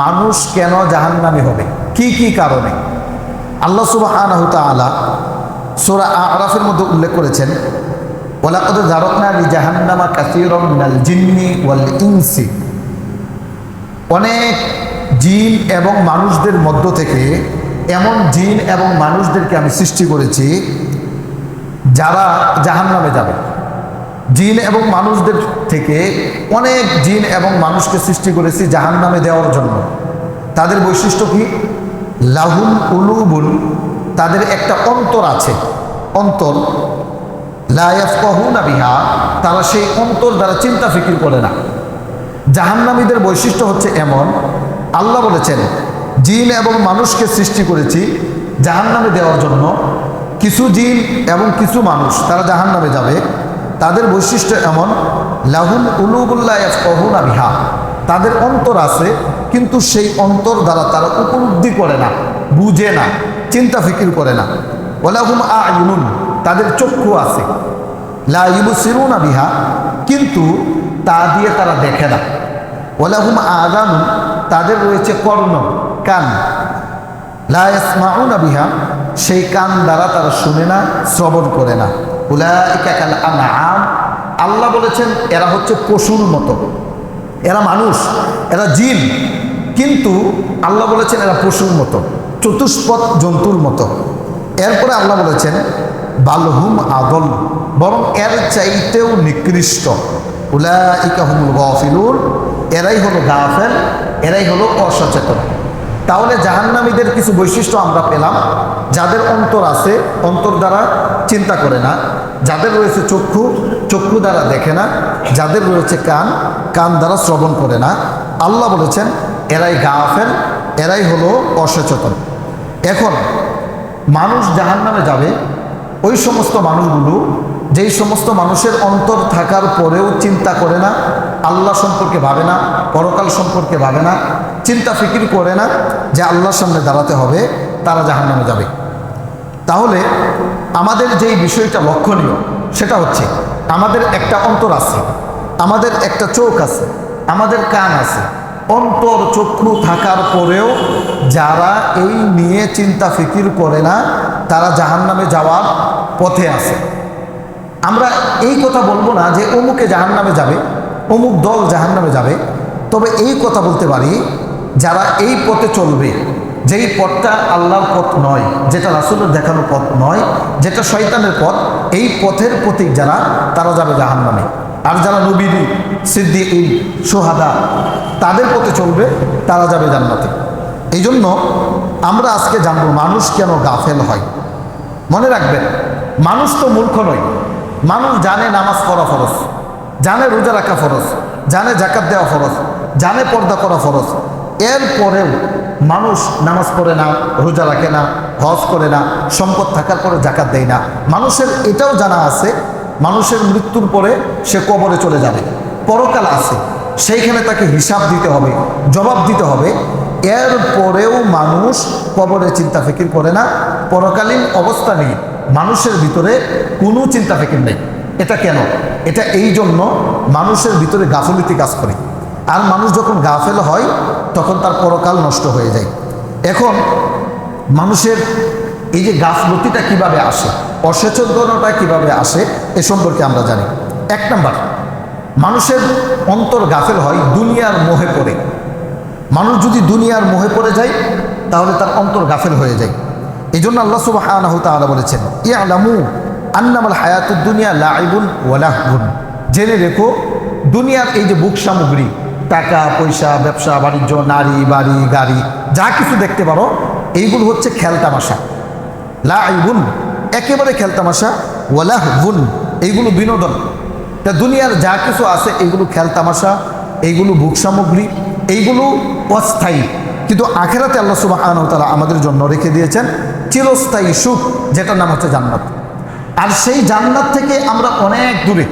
মানুষ কেন জাহান্নামী হবে, কি কি কারণে? আল্লাহ সুবহানাহু তাআলা সূরা আরাফের মধ্যে উল্লেখ করেছেন, ওয়ালাকাদ যারাকনা লিজাহান্নামা কাসীরাম মিনাল জিন্নি ওয়াল ইনসি। অনেক জিন এবং মানুষদের মধ্য থেকে এমন জিন এবং মানুষদেরকে আমি সৃষ্টি করেছি যারা জাহান্নামে যাবে। জিন এবং মানুষদের থেকে অনেক জিন এবং মানুষকে সৃষ্টি করেছি জাহান্নামে দেওয়ার জন্য। তাদের বৈশিষ্ট্য কি? লাহুম কুলুবুন, তাদের একটা অন্তর আছে, অন্তর। লা ইয়াফকাহুনা বিহা, তারা সেই অন্তর দ্বারা চিন্তা ফিকির করে না। জাহান্নামীদের বৈশিষ্ট্য হচ্ছে এমন, আল্লাহ বলেছেন জিন এবং মানুষকে সৃষ্টি করেছি জাহান্নামে দেওয়ার জন্য। কিছু জিন এবং কিছু মানুষ তারা জাহান্নামে যাবে, তাদের বৈশিষ্ট্য এমন, লাহুম কুলুবুন লা ইয়াফকাহুনা বিহা, তাদের অন্তর আছে কিন্তু সেই অন্তর দ্বারা তারা উপলব্ধি করে না, বুঝে না, চিন্তা ফিকির করে না। ওয়ালাহুম আ'য়ুনুন, তাদের চক্ষু আছে, লা ইউবসিরুনা বিহা, কিন্তু তা দিয়ে তারা দেখে না। ওয়ালাহুম আযানুন, তাদের রয়েছে কর্ণ, কান, লা ইয়াসমাউনা বিহা, সেই কান দ্বারা তারা শুনে না, শ্রবণ করে না। উলাইকা কাল আনআম, আল্লাহ বলেছেন এরা হচ্ছে পশুর মতো। এরা মানুষ, এরা জিন, কিন্তু আল্লাহ বলেছেন এরা পশুর মতো, চতুষ্পদ জন্তুর মতো। এরপরে আল্লাহ বলেছেন বালহুম আদল, বরং এর চাইতেও নিকৃষ্ট। উলাইকা হুমুল গাফিলুন, এরাই হলো গাফেল, এরাই হলো অসচেতন। তাহলে জাহান্নামীদের কিছু বৈশিষ্ট্য আমরা পেলাম, যাদের অন্তর আছে, অন্তর দ্বারা চিন্তা করে না, যাদের রয়েছে চক্ষু, চক্ষু দ্বারা দেখে না, যাদের রয়েছে কান, কান দ্বারা শ্রবণ করে না। আল্লাহ বলেছেন এরাই গাফেল, এরাই হলো অসচেতন। এখন মানুষ জাহান্নামে যাবে ওই সমস্ত মানুষগুলো, যেই সমস্ত মানুষের অন্তর থাকার পরেও চিন্তা করে না, আল্লাহ সম্পর্কে ভাবে না, পরকাল সম্পর্কে ভাবে না, চিন্তা ফিকির করে না যে আল্লাহর সামনে দাঁড়াতে হবে, তারা জাহান্নামে যাবে। তাহলে আমাদের যেই বিষয়টা লক্ষণীয় সেটা হচ্ছে আমাদের একটা অন্তর আছে, আমাদের একটা চোখ আছে, আমাদের কান আছে। অন্তর চক্ষু থাকার পরেও যারা এই নিয়ে চিন্তা ফিকির করে না, তারা জাহান্নামে যাওয়ার পথে আছে। আমরা এই কথা বলবো না যে অমুকে জাহান্নামে যাবে, অমুক দল জাহান্নামে যাবে। তবে এই কথা বলতে পারি, যারা এই পথে চলবে, যেই পথটা আল্লাহর পথ নয়, যেটা রাসূলের দেখানো পথ নয়, যেটা শয়তানের পথ, এই পথের প্রতীক যারা, তারা যাবে জাহান্নামে। আর যারা নবী, সিদ্দিকীন, শুহাদা, তাদের পথে চলবে, তারা যাবে জান্নাতে। এই জন্য আমরা আজকে জানবো মানুষ কেন গাফেল হয়। মনে রাখবেন, মানুষ তো মূর্খ নয়। মানুষ জানে নামাজ পড়া ফরজ, জানে রোজা রাখা ফরজ, জানে যাকাত দেওয়া ফরজ, জানে পর্দা করা ফরজ। এরপরেও মানুষ নামাজ পড়ে না, রোজা রাখে না, হজ করে না, সম্পদ থাকার পরে যাকাত দেয় না। মানুষের এটাও জানা আছে মানুষের মৃত্যুর পরে সে কবরে চলে যাবে, পরকাল আছে, সেইখানে তাকে হিসাব দিতে হবে, জবাব দিতে হবে। এরপরেও মানুষ কবরে চিন্তা ফিকির করে না, পরকালীন অবস্থা নেই, মানুষের ভিতরে কোনো চিন্তা ফিকির নেই। এটা কেন? এটা এই জন্য মানুষের ভিতরে গাফিলতি কাজ করে। আর মানুষ যখন গাফেল হয় তখন তার পরকাল নষ্ট হয়ে যায়। এখন মানুষের এই যে গাফলতিটা কিভাবে আসে, অসচেতনতা কিভাবে আসে, এ সম্পর্কে আমরা জানি। এক নাম্বার, মানুষের অন্তর গাফেল হয় দুনিয়ার মোহে পড়ে। মানুষ যদি দুনিয়ার মোহে পড়ে যায় তাহলে তার অন্তর গাফেল হয়ে যায়। এই জন্য আল্লাহ সুবহানাহু তাআলা বলেছেন, ইয়ালামু আন্নামাল হায়াতুদ দুনিয়া লাইবুন ওয়া লাহবুন, জেনে রেখো দুনিয়ার এই যে বুক সামগ্রী, টাকা পয়সা, ব্যবসা বাণিজ্য, নারী, বাড়ি, গাড়ি, যা কিছু দেখতে পারো, এইগুলো হচ্ছে খেলতামাশা। লাইবুন, একেবারে খেলতামাশা, ওয়া লাহবুন, এইগুলো বিনোদন। তা দুনিয়ার যা কিছু আছে এইগুলো খেলতামাশা, এইগুলো বুক সামগ্রী, এইগুলো অস্থায়ী। কিন্তু আখিরাতে আল্লাহ সুবহানাহু ওয়া তাআলা আমাদের জন্য রেখে দিয়েছেন চিরস্থায়ী সুখ, যেটার নাম হচ্ছে জান্নাত। আর সেই জান্নাত থেকে আমরা অনেক দূরে,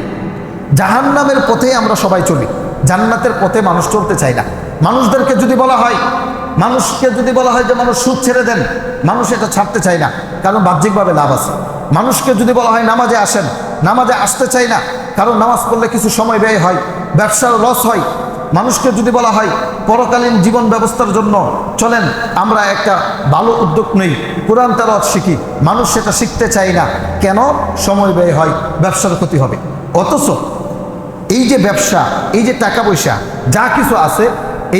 জাহান্নামের পথে আমরা সবাই চলি, জান্নাতের পথে মানুষ চলতে চায় না। মানুষদেরকে যদি বলা হয়, মানুষকে যদি বলা হয় যে মানুষ সুদ ছেড়ে দেন, মানুষ এটা ছাড়তে চায় না, কারণ বাহ্যিকভাবে লাভ আছে। মানুষকে যদি বলা হয় নামাজে আসেন, নামাজে আসতে চায় না, কারণ নামাজ পড়লে কিছু সময় ব্যয় হয়, ব্যবসার লস হয়। মানুষকে যদি বলা হয় পরকালীন জীবন ব্যবস্থার জন্য চলেন আমরা একটা ভালো উদ্যোগ নেই, কোরআন তেলাওয়াত শিখি। মানুষ সেটা শিখতে চায় না কেন? সময় ব্যয় হয়, ব্যবসার ক্ষতি হবে। অথচ এই যে ব্যবসা, এই যে টাকা পয়সা যা কিছু আছে,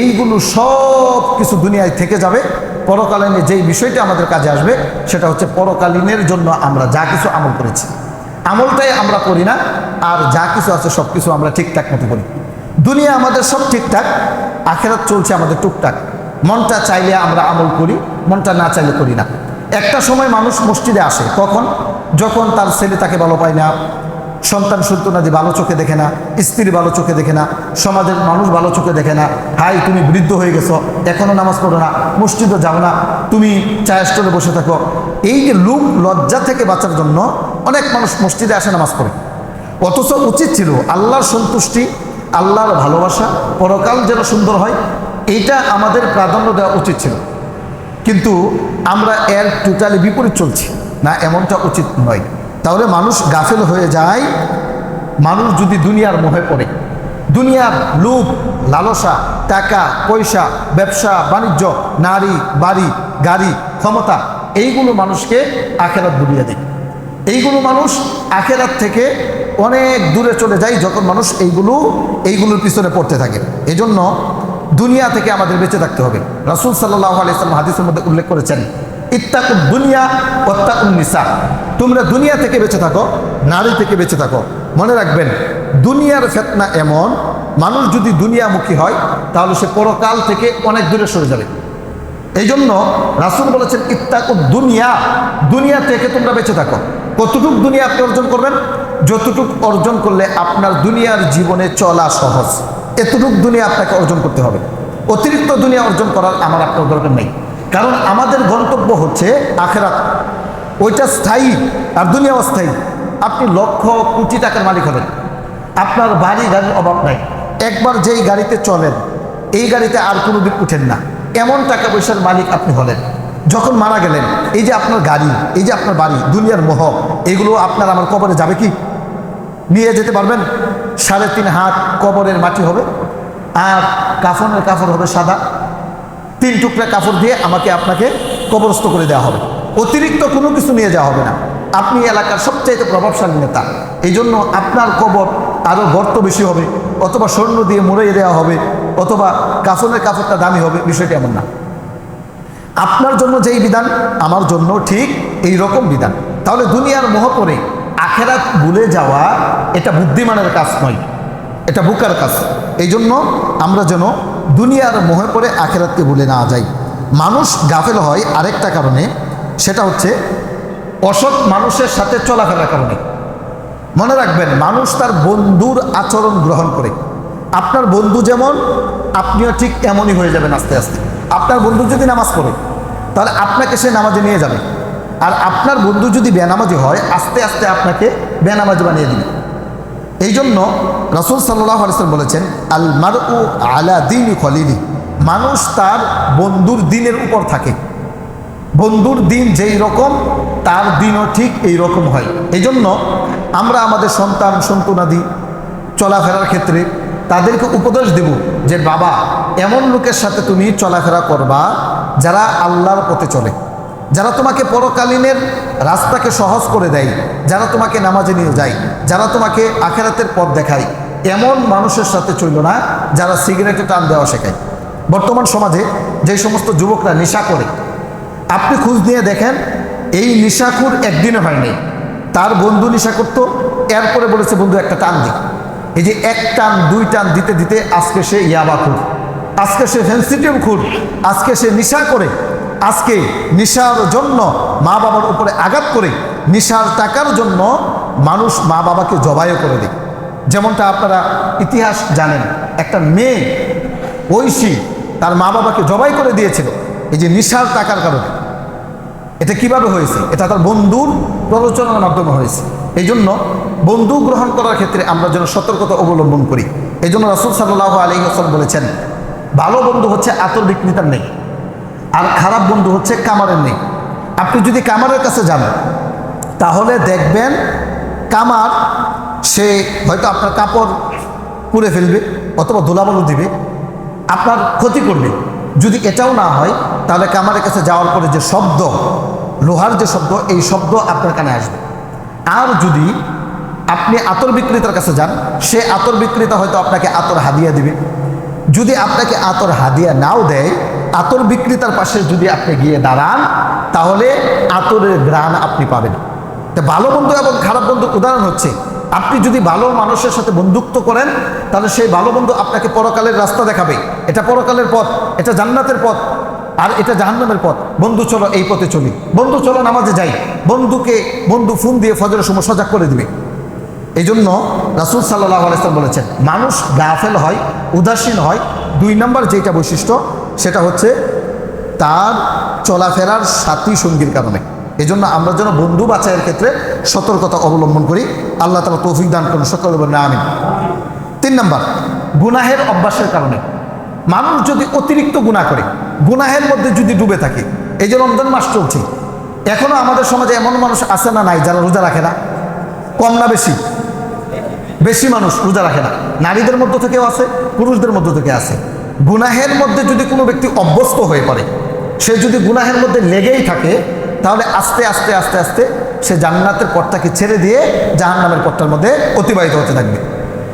এইগুলো সব কিছু দুনিয়ায় থেকে যাবে। পরকালীনে যেই বিষয়টা আমাদের কাজে আসবে সেটা হচ্ছে পরকালীনের জন্য আমরা যা কিছু আমল করেছি, আমলটাই আমরা করি না, আর যা কিছু আছে সব কিছু আমরা ঠিকঠাক মতো করি। দুনিয়া আমাদের সব ঠিকঠাক, আখেরাত চলছে আমাদের টুকটাক। মনটা চাইলে আমরা আমল করি, মনটা না চাইলে করি না। একটা সময় মানুষ মসজিদে আসে, কখন? যখন তার ছেলে তাকে ভালো পায় না, সন্তান সন্তানাদি ভালো চোখে দেখে না, স্ত্রী ভালো চোখে দেখে না, সমাজের মানুষ ভালো চোখে দেখে না। হাই তুমি বৃদ্ধ হয়ে গেছো, এখনো নামাজ পড়ো না, মসজিদও যাও না, তুমি চায়ের স্টলে বসে থাকো। এই যে লোক লজ্জা থেকে বাঁচার জন্য অনেক মানুষ মসজিদে আসে, নামাজ পড়ে। অথচ উচিত ছিল আল্লাহর সন্তুষ্টি, আল্লাহর ভালোবাসা, পরকাল যেন সুন্দর হয়, এইটা আমাদের প্রাধান্য দেওয়া উচিত ছিল। কিন্তু আমরা এর টোটালি বিপরীত চলছি না, এমনটা উচিত নয়। তাহলে মানুষ গাফেল হয়ে যায়। মানুষ যদি দুনিয়ার মোহে পড়ে, দুনিয়ার লোভ লালসা, টাকা পয়সা, ব্যবসা বাণিজ্য, নারী বাড়ি গাড়ি ক্ষমতা, এইগুলো মানুষকে আখেরাত ভুলিয়ে দেয়। এইগুলো মানুষ আখেরাত থেকে অনেক দূরে চলে যায় যখন মানুষ এইগুলোর পিছনে পড়তে থাকে। এই জন্য দুনিয়া থেকে আমাদের বেঁচে থাকতে হবে। রাসূল সাল্লাল্লাহু আলাইহি ওয়াসাল্লাম হাদিসের মধ্যে উল্লেখ করেছেন, ইত্তাকুদ দুনিয়া ওয়াত্তাকুন নিসা, তোমরা দুনিয়া থেকে বেঁচে থাকো, নারী থেকে বেঁচে থাকো। মনে রাখবেন, দুনিয়ার ফিতনা এমন, মানুষ যদি দুনিয়ামুখী হয় তাহলে সে পরকাল থেকে অনেক দূরে সরে যাবে। এই জন্য রাসূল বলেছেন, ইত্তাকুদ দুনিয়া, দুনিয়া থেকে তোমরা বেঁচে থাকো। কতটুক দুনিয়া আপনি অর্জন করবেন? যতটুক অর্জন করলে আপনার দুনিয়ার জীবনে চলা সহজ, এতটুক দুনিয়া আপনাকে অর্জন করতে হবে। অতিরিক্ত দুনিয়া অর্জন করার আমার আপনার দরকার নেই, কারণ আমাদের গন্তব্য হচ্ছে আখেরাত। ওইটা স্থায়ী আর দুনিয়া অস্থায়ী। আপনি লক্ষ কোটি টাকার মালিক হলেন, আপনার বাড়ি গাড়ির অভাব নাই, একবার যেই গাড়িতে চলেন এই গাড়িতে আর কোনোদিন উঠেন না, এমন টাকা পয়সার মালিক আপনি হলেন। যখন মারা গেলেন, এই যে আপনার গাড়ি, এই যে আপনার বাড়ি, দুনিয়ার মোহ, এগুলো আপনার আমার কবরে যাবে কি? নিয়ে যেতে পারবেন? 3.5 হাত কবরের মাটি হবে, আর কাফনের কাপড় হবে সাদা, 3 টুকরা কাপড় দিয়ে আমাকে আপনাকে কবরস্থ করে দেওয়া হবে। অতিরিক্ত কোনো কিছু নিয়ে যাওয়া হবে না। আপনি এলাকার সবচাইতে প্রভাবশালী নেতা, এই জন্য আপনার কবর আরও গর্ত বেশি হবে, অথবা স্বর্ণ দিয়ে মুড়িয়ে দেওয়া হবে, অথবা কাফনের কাপড়টা দামি হবে। বিষয়টা এমন না। আপনার জন্য যেই বিধান আমার জন্য ঠিক এই রকম বিধান। তাহলে দুনিয়ার মোহ করে আখেরাত ভুলে যাওয়া এটা বুদ্ধিমানের কাজ নয়, এটা বোকার কাজ। এই জন্য আমরা যেন দুনিয়ার মোহে পড়ে আখেরাতকে ভুলে না যাই। মানুষ গাফেল হয় আরেকটা কারণে, সেটা হচ্ছে অসৎ মানুষের সাথে চলাফেরার কারণে। মনে রাখবেন, মানুষ তার বন্ধুর আচরণ গ্রহণ করে। আপনার বন্ধু যেমন, আপনিও ঠিক এমনই হয়ে যাবেন আস্তে আস্তে। আপনার বন্ধু যদি নামাজ পড়ে তাহলে আপনাকে সে নামাজে নিয়ে যাবে, আর আপনার বন্ধু যদি বেনামাজি হয় আস্তে আস্তে আপনাকে বেনামাজি বানিয়ে দিবে। এই জন্য রাসূল সাল্লাল্লাহু আলাইহি ওয়াসাল্লাম বলেছেন, আল মারউ আলা দীনি খলিলি, মানুষ তার বন্ধুর দিনের উপর থাকে। বন্ধুর দিন যেই রকম তার দিনও ঠিক এই রকম হয়। এই জন্য আমরা আমাদের সন্তান সন্তানাদি চলাফেরার ক্ষেত্রে তাদেরকে উপদেশ দেব যে বাবা, এমন লোকের সাথে তুমি চলাফেরা করবা যারা আল্লাহর পথে চলে, যারা তোমাকে পরকালীনের রাস্তাকে সহজ করে দেয়, যারা তোমাকে নামাজে নিয়ে যায়, যারা তোমাকে আখেরাতের পথ দেখায়। এমন মানুষের সাথে চলল না যারা সিগারেটে টান দেওয়া শেখায়। বর্তমান সমাজে যে সমস্ত যুবকরা নেশা করে, আপনি খোঁজ নিয়ে দেখেন, এই নেশাখুর একদিনে হয়নি। তার বন্ধু নেশা করতো, এরপরে বলেছে বন্ধু একটা টান দিই। এই যে 1 টান 2 টান দিতে দিতে আজকে সে ইয়াবাখুর, আজকে সে ফেন্সিডিয়াম খুর, আজকে সে নেশা করে, আজকে নেশার জন্য মা বাবার উপরে আঘাত করে, নেশার টাকার জন্য মানুষ মা বাবাকে জবাইও করে দেয়। যেমনটা আপনারা ইতিহাস জানেন, একটা মেয়ে ঐশী তার মা বাবাকে জবাই করে দিয়েছিল এই যে নেশার টাকার কারণে। এটা কিভাবে হয়েছে? এটা তার বন্ধুর প্ররোচনার মাধ্যমে হয়েছে। এই জন্য বন্ধু গ্রহণ করার ক্ষেত্রে আমরা যেন সতর্কতা অবলম্বন করি। এই জন্য রাসূল সাল্লাল্লাহু আলাইহি ওয়াসাল্লাম বলেছেন, ভালো বন্ধু হচ্ছে আতর বিক্রেতার নেই, আর খারাপ বন্ধু হচ্ছে কামারের নেই। আপনি যদি কামারের কাছে যান তাহলে দেখবেন কামার সে হয়তো আপনার কাপড় পুড়ে ফেলবে অথবা ধুলাবালু দিবে, আপনার ক্ষতি করবে। যদি এটাও না হয় তাহলে কামারের কাছে যাওয়ার পরে যে শব্দ, লোহার যে শব্দ, এই শব্দ আপনার কানে আসবে। আর যদি আপনি আতর বিক্রেতার কাছে যান, সে আতর বিক্রেতা হয়তো আপনাকে আতর হাদিয়া দিবে। যদি আপনাকে আতর হাদিয়া নাও দেয়, আতর বিক্রেতার পাশে যদি আপনি গিয়ে দাঁড়ান, তাহলে আতরের ঘ্রাণ আপনি পাবেন। তো ভালো বন্ধু এবং খারাপ বন্ধুর উদাহরণ হচ্ছে, আপনি যদি ভালো মানুষের সাথে বন্ধুত্ব করেন, তাহলে সেই ভালো বন্ধু আপনাকে পরকালের রাস্তা দেখাবে। এটা পরকালের পথ, এটা জান্নাতের পথ, আর এটা জাহান্নামের পথ। বন্ধু চলো এই পথে চলি, বন্ধু চলো নামাজে যাই, বন্ধু ফোন দিয়ে ফজরের সময় সজাগ করে দিবে। এই জন্য রাসূল সাল্লাল্লাহু আলাইহি ওয়াসাল্লাম বলেছেন, মানুষ গাফেল হয়, উদাসীন হয় 2 নম্বর যেটা বৈশিষ্ট্য, সেটা হচ্ছে তার চলাফেরার সাথী সঙ্গীর কারণে। এই জন্য আমরা যেন বন্ধু বাছাইয়ের ক্ষেত্রে সতর্কতা অবলম্বন করি। আল্লাহ তাআলা তৌফিক দান করুন, সকলে বলেন আমিন। 3 নম্বর, গুনাহের অভ্যাসের কারণে। মানুষ যদি অতিরিক্ত গুনাহ করে, গুনাহের মধ্যে যদি ডুবে থাকে, এই যে রমজান মাস চলছে, এখনো আমাদের সমাজে এমন মানুষ আছে না নাই যারা রোজা রাখে না? কম না বেশি? বেশি মানুষ রোজা রাখে না। নারীদের মধ্য থেকেও আছে, পুরুষদের মধ্য থেকে আছে। গুনাহের মধ্যে যদি কোনো ব্যক্তি অভ্যস্ত হয়ে পড়ে, সে যদি গুনাহের মধ্যে লেগেই থাকে, তাহলে আস্তে আস্তে আস্তে আস্তে সে জান্নাতের পথটাকে ছেড়ে দিয়ে জাহান্নামের পথটার মধ্যে অতিবাহিত হতে থাকবে।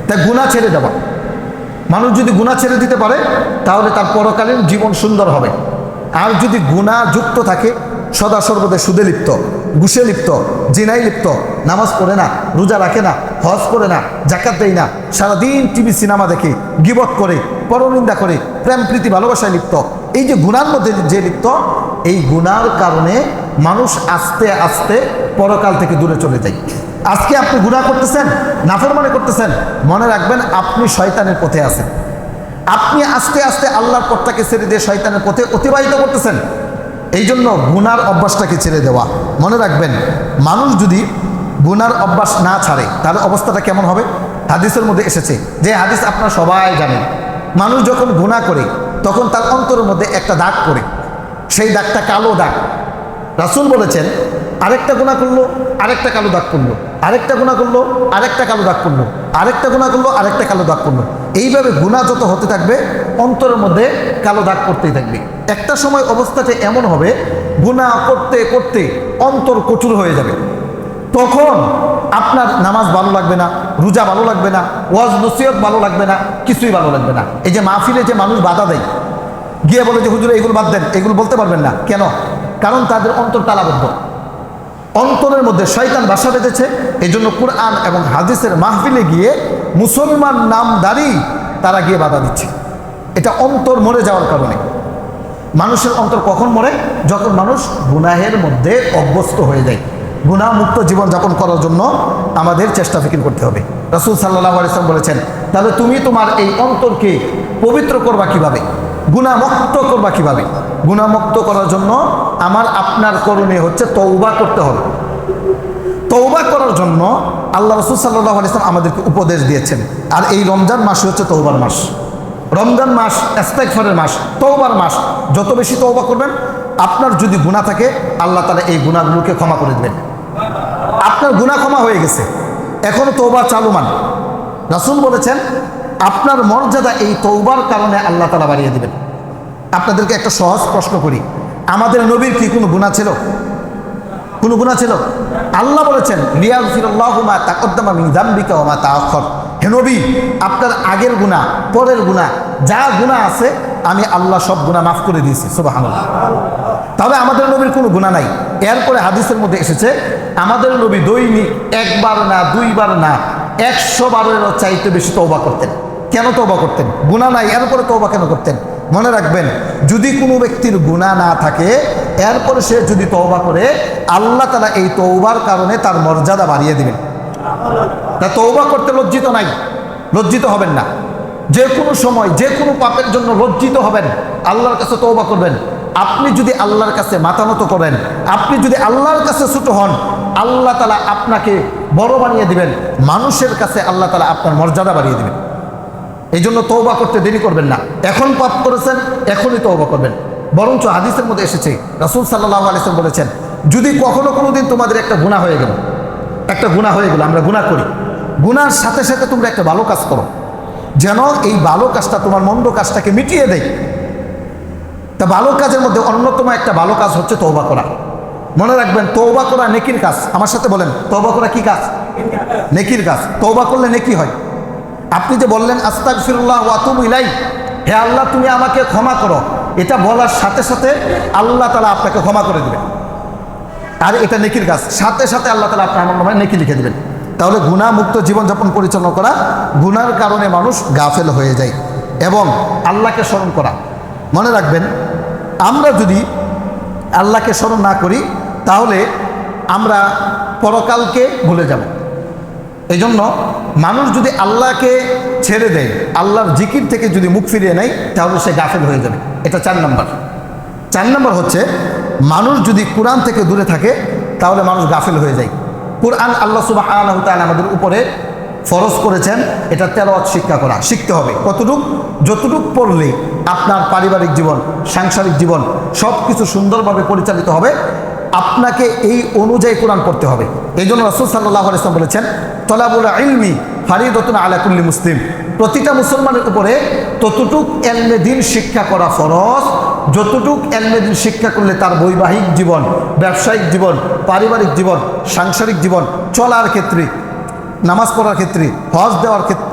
তাই গুনাহ ছেড়ে দেওয়া, মানুষ যদি গুনাহ ছেড়ে দিতে পারে, তাহলে তার পরকালীন জীবন সুন্দর হবে। আর যদি গুনাহ যুক্ত থাকে, সদা সর্বদা সুদে লিপ্ত, ঘুষে লিপ্ত, জিনায় লিপ্ত, নামাজ পড়ে না, রোজা রাখে না, হজ করে না, জাকাত দেয় না, সারাদিন টিভি সিনেমা দেখে, গীবত করে, পরনিন্দা করে, প্রেম প্রীতি ভালোবাসায় লিপ্ত, এই যে গুনার মধ্যে যে লিপ্ত, এই গুনার কারণে মানুষ আস্তে আস্তে পরকাল থেকে দূরে চলে যায়। আজকে আপনি গুনাহ করতেছেন, নাফরমানি করতেছেন, মনে রাখবেন আপনি শয়তানের পথে আছেন। আপনি আস্তে আস্তে আল্লাহর পথটাকে ছেড়ে দিয়ে শয়তানের পথে অতিবাহিত করতেছেন। এই জন্য গুনার অভ্যাসটাকে ছেড়ে দেওয়া। মনে রাখবেন, মানুষ যদি গুনার অভ্যাস না ছাড়ে, তাহলে অবস্থাটা কেমন হবে? হাদিসের মধ্যে এসেছে, যে হাদিস আপনারা সবাই জানেন, মানুষ যখন গুনাহ করে তখন তার অন্তরের মধ্যে একটা দাগ পড়ে, সেই দাগটা কালো দাগ। রাসূল বলেছেন, আরেকটা গুনাহ করলো, আরেকটা কালো দাগ পড়লো, আরেকটা গুনাহ করলো, আরেকটা কালো দাগ পড়লো, আরেকটা গুনাহ করলো, আরেকটা কালো দাগ পড়লো। এইভাবে গুনাহ যত হতে থাকবে, অন্তরের মধ্যে কালো দাগ পড়তেই থাকবে। একটা সময় অবস্থাটা এমন হবে, গুনাহ করতে করতে অন্তর কঠোর হয়ে যাবে। তখন আপনার নামাজ ভালো লাগবে না, রোজা ভালো লাগবে না, ওয়াজ নসিহত ভালো লাগবে না, কিছুই ভালো লাগবে না। এই যে মাহফিলে যে মানুষ বাধা দেয়, গিয়ে বলে যে হুজুর এগুলো বাদ দেন, এগুলো বলতে পারবেন না কেন? কারণ তাদের অন্তর তালাবদ্ধ, অন্তরের মধ্যে শয়তান বাসা বেঁধেছে। এই জন্য কুরআন এবং হাদিসের মাহফিলে গিয়ে মুসলমান নামদারি তারা গিয়ে বাধা দিচ্ছে। এটা অন্তর মরে যাওয়ার কারণে। মানুষের অন্তর কখন মরে? যখন মানুষ গুনাহের মধ্যে অভ্যস্ত হয়ে যায়। গুনাহমুক্ত জীবনযাপন করার জন্য আমাদের চেষ্টা ফিকির করতে হবে। রাসূল সাল্লাল্লাহু আলাইহি ওয়াসাল্লাম বলেছেন, তাহলে তুমি তোমার এই অন্তরকে পবিত্র করবা কিভাবে, গুনাহমুক্ত করবা কিভাবে? গুনাহমুক্ত করার জন্য আমার আপনার করণীয় হচ্ছে তওবা করতে হবে। তওবা করার জন্য আল্লাহ রাসূল সাল্লাল্লাহু আলাইহি ওয়াসাল্লাম আমাদেরকে উপদেশ দিয়েছেন। আর এই রমজান মাস হচ্ছে তওবার মাস। রমজান মাস ইস্তেগফারের মাস, তওবার মাস। যত বেশি তওবা করবেন, আপনার যদি গুনাহ থাকে আল্লাহ তাআলা এই গুনাহগুলোকে ক্ষমা করে দেবেন। আপনার গুনাহ ক্ষমা হয়ে গেছে, এখনো তওবা চালুমান। রাসূল বলেছেন, আপনার মর্যাদা এই তওবার কারণে আল্লাহ তাআলা বাড়িয়ে দিবেন। আপনাদেরকে একটা সহজ প্রশ্ন করি, আমাদের নবীর কি কোনো গুনাহ ছিল? কোনো গুনাহ ছিল? আল্লাহ বলেছেন, লিয়াগফিরাল্লাহু মা তাকদ্দামা মিন যামবিকা ওয়া মা তাআখার। হে নবী, আপনার আগের গুনাহ, পরের গুনাহ, যা গুনাহ আছে আমি আল্লাহ সব গুনাহ মাফ করে দিয়েছি। সুবহানাল্লাহ। তাহলে আমাদের নবীর কোনো গুনাহ নাই। এরপরে হাদিসের মধ্যে এসেছে, আমাদের নবী দৈনিক একবার না, দুইবার না, 100 বারেরও চাইতে বেশি তওবা করতেন। কেন তওবা করতেন? গুনাহ নাই, এরপরে তওবা কেন করতেন? মনে রাখবেন, যদি কোনো ব্যক্তির গুনাহ না থাকে, এরপরে সে যদি তওবা করে, আল্লাহ তাআলা এই তওবার কারণে তার মর্যাদা বাড়িয়ে দিবেন। তা তওবা করতে লজ্জিত নাই, লজ্জিত হবেন না। যে কোনো সময় যে কোনো পাপের জন্য লজ্জিত হবেন, আল্লাহর কাছে তওবা করবেন। আপনি যদি আল্লাহর কাছে মাথা নত করেন, আপনি যদি আল্লাহর কাছে ছোট হন, আল্লাহ তাআলা আপনাকে বড় বানিয়ে দিবেন। মানুষের কাছে আল্লাহ তাআলা আপনার মর্যাদা বাড়িয়ে দিবেন। এই জন্য তওবা করতে দেরি করবেন না। এখন পাপ করেছেন, এখনই তওবা করবেন। বরঞ্চ হাদিসের মধ্যে এসেছে, রাসূল সাল্লাল্লাহু আলাইহি ওয়াসাল্লাম বলেছেন, যদি কখনো কোনো দিন তোমাদের একটা গুনাহ হয়ে গেল, একটা গুনাহ হয়ে গেল, আমরা গুনাহ করি, গুনার সাথে সাথে তোমরা একটা ভালো কাজ করো, যেন এই ভালো কাজটা তোমার মন্দ কাজটাকে মিটিয়ে দেয়। তা ভালো কাজের মধ্যে অন্যতম একটা ভালো কাজ হচ্ছে তওবা করা। মনে রাখবেন, তওবা করা নেকির কাজ। আমার সাথে বলেন, তওবা করা কি কাজ? নেকির কাজ। তওবা করলে নেকি হয়। আপনি যে বললেন আস্তাগফিরুল্লাহ ওয়া আতুবু ইলাইহি, হে আল্লাহ তুমি আমাকে ক্ষমা করো, এটা বলার সাথে সাথে আল্লাহ তাআলা আপনাকে ক্ষমা করে দেবেন। আর এটা নেকির কাজ, সাথে সাথে আল্লাহ তাআলা আপনার আমলনামায় নেকি লিখে দেবেন। তাহলে গুনাহমুক্ত জীবনযাপন পরিচালনা করা, গুনার কারণে মানুষ গাফেল হয়ে যায়। এবং আল্লাহকে স্মরণ করা। মনে রাখবেন, আমরা যদি আল্লাহকে স্মরণ না করি তাহলে আমরা পরকালকে ভুলে যাব। এই জন্য মানুষ যদি আল্লাহকে ছেড়ে দেয়, আল্লাহর জিকির থেকে যদি মুখ ফিরিয়ে নেয়, তাহলে সে গাফেল হয়ে যাবে। এটা 4 নম্বর। 4 নম্বর হচ্ছে, মানুষ যদি কোরআন থেকে দূরে থাকে তাহলে মানুষ গাফেল হয়ে যায়। কোরআন আল্লাহ সুবহানাহু ওয়া তাআলা আমাদের উপরে ফরজ করেছেন এটা তেলাওয়াত শিক্ষা করা, শিখতে হবে। কতটুক? যতটুক পড়লে আপনার পারিবারিক জীবন, সাংসারিক জীবন সব কিছু সুন্দরভাবে পরিচালিত হবে, আপনাকে এই অনুযায়ী কোরআন পড়তে হবে। এই জন্য রাসূল সাল্লাল্লাহু আলাইহি ওয়াসাল্লাম বলেছেন, তলাবুল ইলমি ফারিদাতুন আলা কুল্লি মুসলিম। প্রতিটা মুসলমানের উপরে ততটুক ইলমে দ্বীন শিক্ষা করা ফরজ, যতটুক ইলমে দ্বীন শিক্ষা করলে তার বৈবাহিক জীবন, ব্যবসায়িক জীবন, পারিবারিক জীবন, সাংসারিক জীবন চলার ক্ষেত্রে, নামাজ পড়ার ক্ষেত্রে,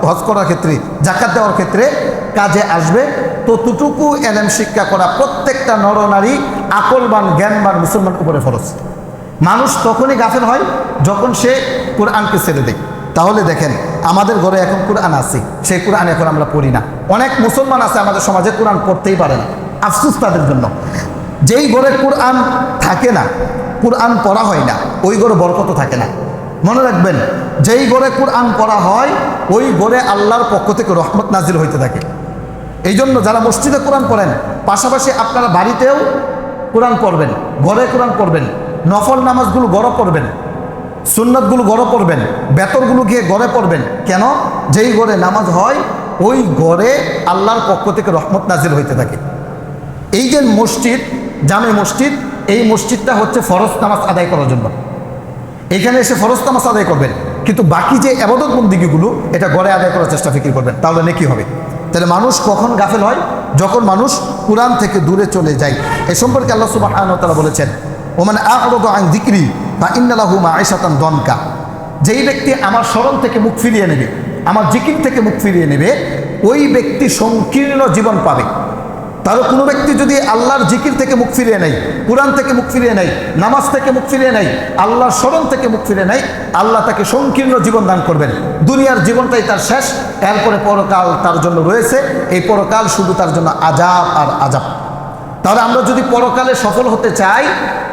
হজ করার ক্ষেত্রে, যাকাত দেওয়ার ক্ষেত্রে কাজে আসবে, ততটুকু এলেম শিক্ষা করা প্রত্যেকটা নরনারী আকলবান জ্ঞানবান মুসলমান উপরে ফরজ। মানুষ তখনই গাফেল হয় যখন সে কোরআনকে ছেড়ে দেয়। তাহলে দেখেন, আমাদের ঘরে এখন কোরআন আছে, সেই কোরআন এখন আমরা পড়ি না। অনেক মুসলমান আছে আমাদের সমাজে কোরআন পড়তেই পারে না, আফসোস তাদের জন্য। যেই ঘরে কোরআন থাকে না, কোরআন পড়া হয় না, ওই ঘরে বরকত থাকে না। মনে রাখবেন, যেই ঘরে কোরআন পড়া হয় ওই ঘরে আল্লাহর পক্ষ থেকে রহমত নাজিল হইতে থাকে। এই জন্য যারা মসজিদে কোরআন পড়েন, পাশাপাশি আপনারা বাড়িতেও কোরআন পড়বেন, ঘরে কোরআন পড়বেন, নফল নামাজগুলো ঘরে পড়বেন, সুন্নাতগুলো ঘরে পড়বেন, বেতরগুলো গিয়ে ঘরে পড়বেন। কেন? যেই ঘরে নামাজ হয় ওই ঘরে আল্লাহর পক্ষ থেকে রহমত নাজিল হইতে থাকে। এই যে মসজিদ, জামে মসজিদ, এই মসজিদটা হচ্ছে ফরজ নামাজ আদায় করার জন্য। এখানে এসে ফরজ নামাজ আদায় করবেন, কিন্তু বাকি যে ইবাদত বন্দেগীগুলো এটা ঘরে আদায় করার চেষ্টা ফিকির করবেন, তাহলে নেকি হবে। তাহলে মানুষ কখন গাফেল হয়? যখন মানুষ কোরআন থেকে দূরে চলে যায়। এই সম্পর্কে আল্লাহ সুবহানাহু ওয়া তাআলা বলেছেন, ওমান আ'রাদা আন যিকরি ফাইন্না লাহু মাঈশাতান দনকা। যেই ব্যক্তি আমার স্মরণ থেকে মুখ ফিরিয়ে নেবে, আমার জিকির থেকে মুখ ফিরিয়ে নেবে, ওই ব্যক্তি সংকীর্ণ জীবন পাবে। তাহলে কোনো ব্যক্তি যদি আল্লাহর জিকির থেকে মুখ ফিরিয়ে নেয়, কোরআন থেকে মুখ ফিরিয়ে নেয়, নামাজ থেকে মুখ ফিরিয়ে নেয়, আল্লাহর স্মরণ থেকে মুখ ফিরিয়ে নেয়, আল্লাহ তাকে সংকীর্ণ জীবন দান করবেন। দুনিয়ার জীবনটাই তার শেষ, এরপরে পরকাল তার জন্য রয়েছে। এই পরকাল শুধু তার জন্য আযাব আর আযাব। তাহলে আমরা যদি পরকালে সফল হতে চাই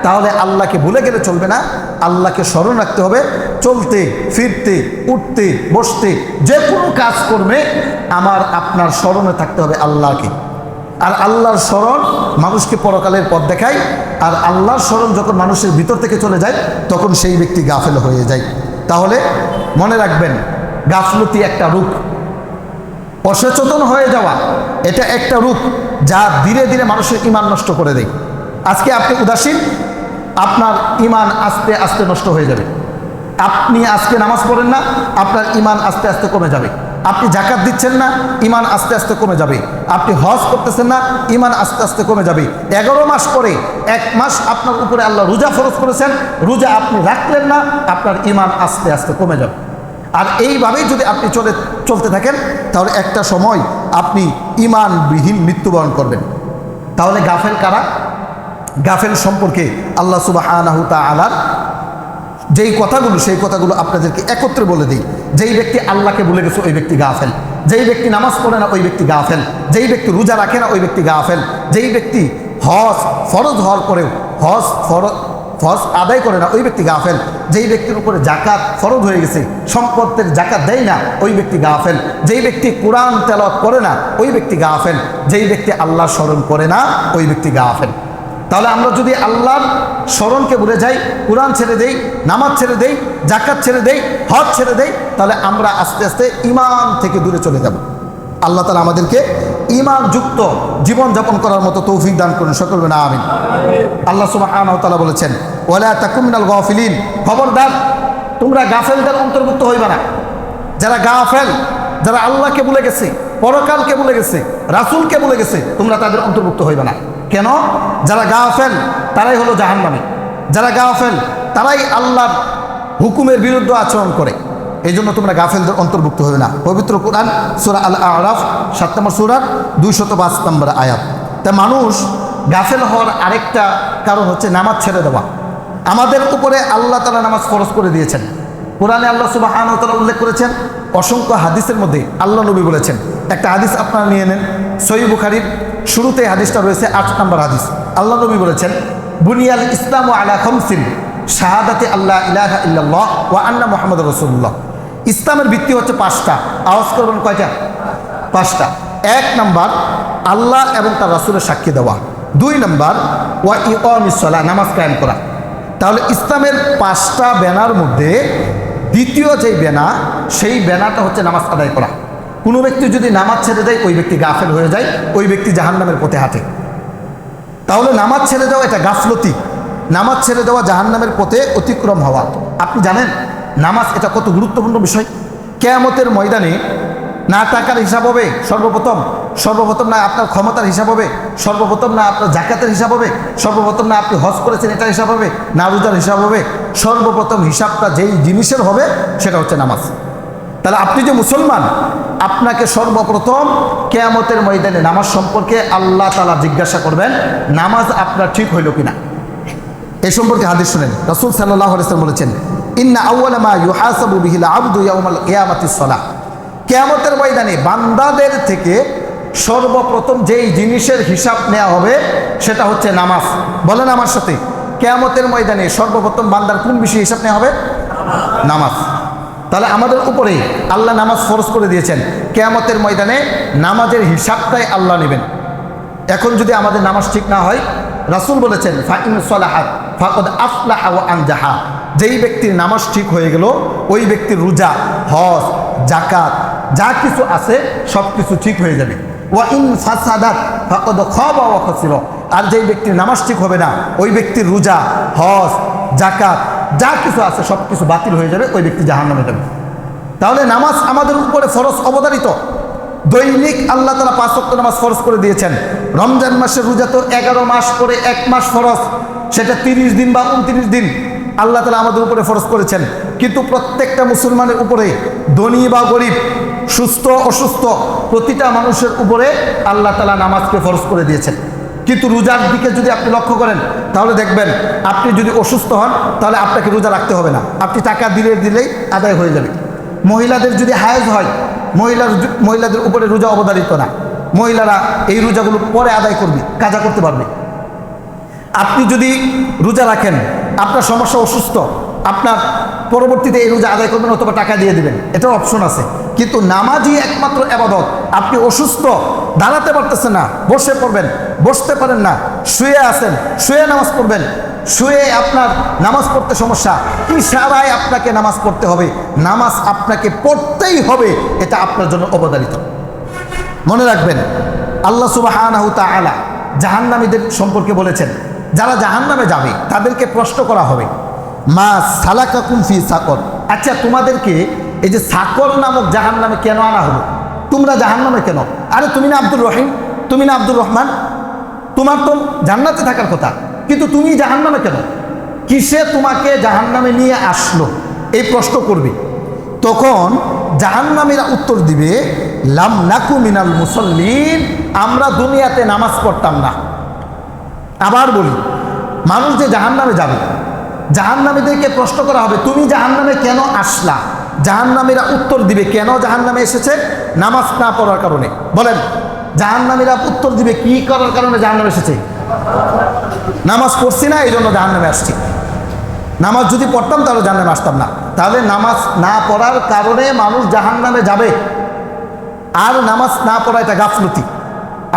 তাহলে আল্লাহকে ভুলে গেলে চলবে না, আল্লাহকে স্মরণ রাখতে হবে। চলতে ফিরতে, উঠতে বসতে, যে কোনো কাজ করবে আমার আপনার স্মরণে থাকতে হবে আল্লাহকে। আর আল্লাহর স্মরণ মানুষকে পরকালের পথ দেখায়। আর আল্লাহর স্মরণ যখন মানুষের ভিতর থেকে চলে যায় তখন সেই ব্যক্তি গাফেল হয়ে যায়। তাহলে মনে রাখবেন, গাফলতি একটা রূপ, অসচেতন হয়ে যাওয়া এটা একটা রূপ যা ধীরে ধীরে মানুষের ঈমান নষ্ট করে দেয়। আজকে আপনি উদাসীন, আপনার ঈমান আস্তে আস্তে নষ্ট হয়ে যাবে। আপনি আজকে নামাজ পড়েন না, আপনার ঈমান আস্তে আস্তে কমে যাবে। আপনি যাকাত দিচ্ছেন না, ঈমান আস্তে আস্তে কমে যাবে। আপনি হজ করতেছেন না, ঈমান আস্তে আস্তে কমে যাবে। 11 মাস পরে 1 মাস আপনার উপরে আল্লাহ রোজা ফরজ করেছেন, রোজা আপনি রাখলেন না, আপনার ঈমান আস্তে আস্তে কমে যাবে। আর এইভাবেই যদি আপনি চলতে থাকেন তাহলে একটা সময় আপনি ঈমানবিহীন মৃত্যুবরণ করবেন। তাহলে গাফেল কারা? গাফেল সম্পর্কে আল্লাহ সুবহানাহু ওয়া তাআলার যেই কথাগুলো, সেই কথাগুলো আপনাদেরকে একত্রে বলে দিই। যেই ব্যক্তি আল্লাহকে ভুলে গেছে ওই ব্যক্তি গাফেল, যেই ব্যক্তি নামাজ পড়ে না ওই ব্যক্তি গাফেল, যেই ব্যক্তি রোজা রাখে না ওই ব্যক্তি গাফেল, যেই ব্যক্তি হজ ফরজ হওয়ার পরেও হজ আদায় করে না ওই ব্যক্তি গাফেল, যেই ব্যক্তির উপরে যাকাত ফরজ হয়ে গেছে সম্পদের যাকাত দেয় না ওই ব্যক্তি গাফেল, যেই ব্যক্তি কোরআন তেলাওয়াত করে না ওই ব্যক্তি গাফেল, যেই ব্যক্তি আল্লাহর স্মরণ করে না ওই ব্যক্তি গাফেল। তাহলে আমরা যদি আল্লাহর স্মরণকে ভুলে যাই, কোরআন ছেড়ে দেই, নামাজ ছেড়ে দেই, যাকাত ছেড়ে দেই, হজ ছেড়ে দেই, তাহলে আমরা আস্তে আস্তে ঈমান থেকে দূরে চলে যাব। আল্লাহ তাআলা আমাদেরকে ঈমানযুক্ত জীবনযাপন করার মতো তৌফিক দান করুন, সকলে বলেন আমিন। আল্লাহ সুবহানাহু ওয়া তাআলা বলেছেন, ওয়ালা তাকুম মিনাল গাফিলিন, খবরদার তোমরা গাফেলদের অন্তর্ভুক্ত হইবা না। যারা গাফেল যারা আল্লাহকে ভুলে গেছে, পরকালকে ভুলে গেছে, রাসূলকে ভুলে গেছে, তোমরা তাদের অন্তর্ভুক্ত হইবে না। কেন? যারা গাফেল তারাই হলো জাহান্নামী, যারা গাফেল তারাই আল্লাহর হুকুমের বিরুদ্ধে আচরণ করে। এই জন্য তোমরা গাফেলদের অন্তর্ভুক্ত হবে না। পবিত্র কোরআন সূরা আল আরাফ 7 নম্বর সূরার 205 নম্বর আয়াত। তা মানুষ গাফেল হওয়ার আরেকটা কারণ হচ্ছে নামাজ ছেড়ে দেওয়া। আমাদের উপরে আল্লাহ তাআলা নামাজ ফরজ করে দিয়েছেন। কোরআনে আল্লাহ সুবহানাহু ওয়া তাআলা উল্লেখ করেছেন, অসংখ্য হাদিসের মধ্যে আল্লাহ নবী বলেছেন। একটা হাদিস আপনারা নিয়ে নেন, সহিহ বুখারীর শুরুতে হাদিসটা রয়েছে 8 নম্বর হাদিস। আল্লাহ নবী বলেছেন, বুনিয়াল ইসলামু আলা খামসিন শাহাদাতি আল্লাহ ইলাহা ইল্লাল্লাহ ওয়া আন্না মুহাম্মাদুর রাসূলুল্লাহ। ইসলামের ভিত্তি হচ্ছে 5টা। আওয়াজ করবেন কয়টা? 5টা। 1 নাম্বার আল্লাহ এবং তার রাসূলের সাক্ষী দেওয়া। 2 নাম্বার ওয়া ইকামিস সালাহ, নামাজ কায়েম করা। তাহলে ইসলামের 5টা ব্যানার মধ্যে দ্বিতীয় যেই ব্যানা, সেই ব্যানারটা হচ্ছে নামাজ আদায় করা। কোনো ব্যক্তি যদি নামাজ ছেড়ে দেয়, ওই ব্যক্তি গাফেল হয়ে যায়, ওই ব্যক্তি জাহান্নামের পথে হাঁটে। তাহলে নামাজ ছেড়ে দেওয়া এটা গাফলতি, নামাজ ছেড়ে দেওয়া জাহান্নামের পথে অতিক্রম হওয়া। আপনি জানেন নামাজ এটা কত গুরুত্বপূর্ণ বিষয়? কিয়ামতের ময়দানে না টাকার হিসাব হবে সর্বপ্রথম না আপনার ক্ষমতার হিসাব হবে, সর্বপ্রথম না আপনার জাকাতের হিসাব হবে, সর্বপ্রথম না আপনি হজ করেছেন এটার হিসাব হবে, না রোজার হিসাব হবে। সর্বপ্রথম হিসাবটা যেই জিনিসের হবে সেটা হচ্ছে নামাজ। তাহলে আপনি যে মুসলমান, আপনাকে সর্বপ্রথম কিয়ামতের ময়দানে নামাজ সম্পর্কে আল্লাহ তাআলা জিজ্ঞাসা করবেন, নামাজ আপনার ঠিক হইল কিনা। এই সম্পর্কে হাদিস শুনেন, রাসূল সাল্লাল্লাহু আলাইহি ওয়াসাল্লাম বলেছেন, ইন্না আউওয়ালা মা ইউহাসাবু বিহিল আবদু ইয়াউমাল কিয়ামাতিস সালাহ। কিয়ামতের ময়দানে বান্দাদের থেকে সর্বপ্রথম যেই জিনিসের হিসাব নেওয়া হবে সেটা হচ্ছে নামাজ। বলেন আমার সাথে, কিয়ামতের ময়দানে সর্বপ্রথম বান্দার কোন বিষয়ে হিসাব নেওয়া হবে? নামাজ। তাহলে আমাদের উপরে আল্লাহ নামাজ ফরজ করে দিয়েছেন। কিয়ামতের ময়দানে নামাজের হিসাবটাই আল্লাহ নেবেন। এখন যদি আমাদের নামাজ ঠিক না হয়, রাসূল বলেছেন, ফাইন সালাহাত ফাকাদ আফলাহা ওয়া আনজাহা। যেই ব্যক্তির নামাজ ঠিক হয়ে গেল, ওই ব্যক্তির রোজা, হজ, যাকাত যা কিছু আছে সব কিছু ঠিক হয়ে যাবে। ওয়া ইন ফাসাদাত ফাকাদ খাবা ওয়া খাসিরা। আর যেই ব্যক্তির নামাজ ঠিক হবে না, ওই ব্যক্তির রোজা, হজ, যাকাত যা কিছু আছে সব কিছু বাতিল হয়ে যাবে, ওই ব্যক্তি জাহান্নামে যাবে। তাহলে নামাজ আমাদের উপরে ফরজ অবধারিত। দৈনিক আল্লাহ তাআলা 5 ওয়াক্ত নামাজ ফরজ করে দিয়েছেন। রমজান মাসের রোজা তো 11 মাস করে 1 মাস ফরজ, সেটা 30 দিন বা 29 দিন আল্লাহ তাআলা আমাদের উপরে ফরজ করেছেন। কিন্তু প্রত্যেকটা মুসলমানের উপরে, ধনী বা গরিব, সুস্থ অসুস্থ, প্রতিটা মানুষের উপরে আল্লাহ তাআলা নামাজকে ফরজ করে দিয়েছেন। কিন্তু রোজার দিকে যদি আপনি লক্ষ্য করেন, তাহলে দেখবেন আপনি যদি অসুস্থ হন, তাহলে আপনাকে রোজা রাখতে হবে না, আপনি টাকা দিলেই আদায় হয়ে যাবে। মহিলাদের যদি হায়েজ হয়, মহিলাদের উপরে রোজা অবধারিত না, মহিলারা এই রোজাগুলো পরে আদায় করবে, কাজা করতে পারবে। আপনি যদি রোজা রাখেন, আপনার সমস্যা অসুস্থ, আপনার পরবর্তীতে এই রোজা আদায় করবেন অথবা টাকা দিয়ে দিবেন, এটার অপশন আছে। কিন্তু নামাজই একমাত্র ইবাদত। আপনি অসুস্থ, দাঁড়াতে পারতেছেন না, বসে পড়বেন, বসতে পারেন না, শুয়ে আছেন, শুয়ে নামাজ পড়বেন। শুয়ে আপনার নামাজ পড়তে সমস্যা, ইশারায় আপনাকে নামাজ পড়তে হবে, নামাজ আপনাকে পড়তেই হবে, এটা আপনার জন্য অবধারিত। মনে রাখবেন, আল্লাহ সুবহানাহু ওয়া তাআলা জাহান্নামীদের সম্পর্কে বলেছেন, যারা জাহান্নামে যাবে তাদেরকে প্রশ্ন করা হবে, মা সালাকাকুম ফি সাকর। আচ্ছা, তোমাদেরকে এই যে সাকর নামক জাহান্নামে কেন আনা হলো? তোমরা জাহান্নামে কেন? আরে তুমি না আব্দুর রহিম, তুমি না আব্দুর রহমান, তোমার তো জান্নাতে থাকার কথা, কিন্তু তুমি জাহান্নামে কেন? কিসে তোমাকে জাহান্নামে নিয়ে আসলো? এই প্রশ্ন করবে। তখন জাহান্নামীরা উত্তর দিবে, লাম নাকু মিনাল মুসাল্লিন, আমরা দুনিয়াতে নামাজ পড়তাম না। আবার বলি, মানুষ যে জাহান্নামে যাবে, জাহান্নামীদেরকে প্রশ্ন করা হবে, তুমি জাহান্নামে কেন আসলা? জাহান্নামীরা উত্তর দিবে, কেন জাহান্নামে এসেছে? নামাজ না পড়ার কারণে। বলেন, জাহান্নামীরা উত্তর দিবে কি করার কারণে জাহান্নামে এসেছে? নামাজ পড়ছি না, এই জন্য জাহান্নামে আসছি। নামাজ যদি পড়তাম তাহলে জাহান্নামে আসতাম না। তাহলে নামাজ না পড়ার কারণে মানুষ জাহান্নামে যাবে। আর নামাজ না পড়া এটা গাফলতি।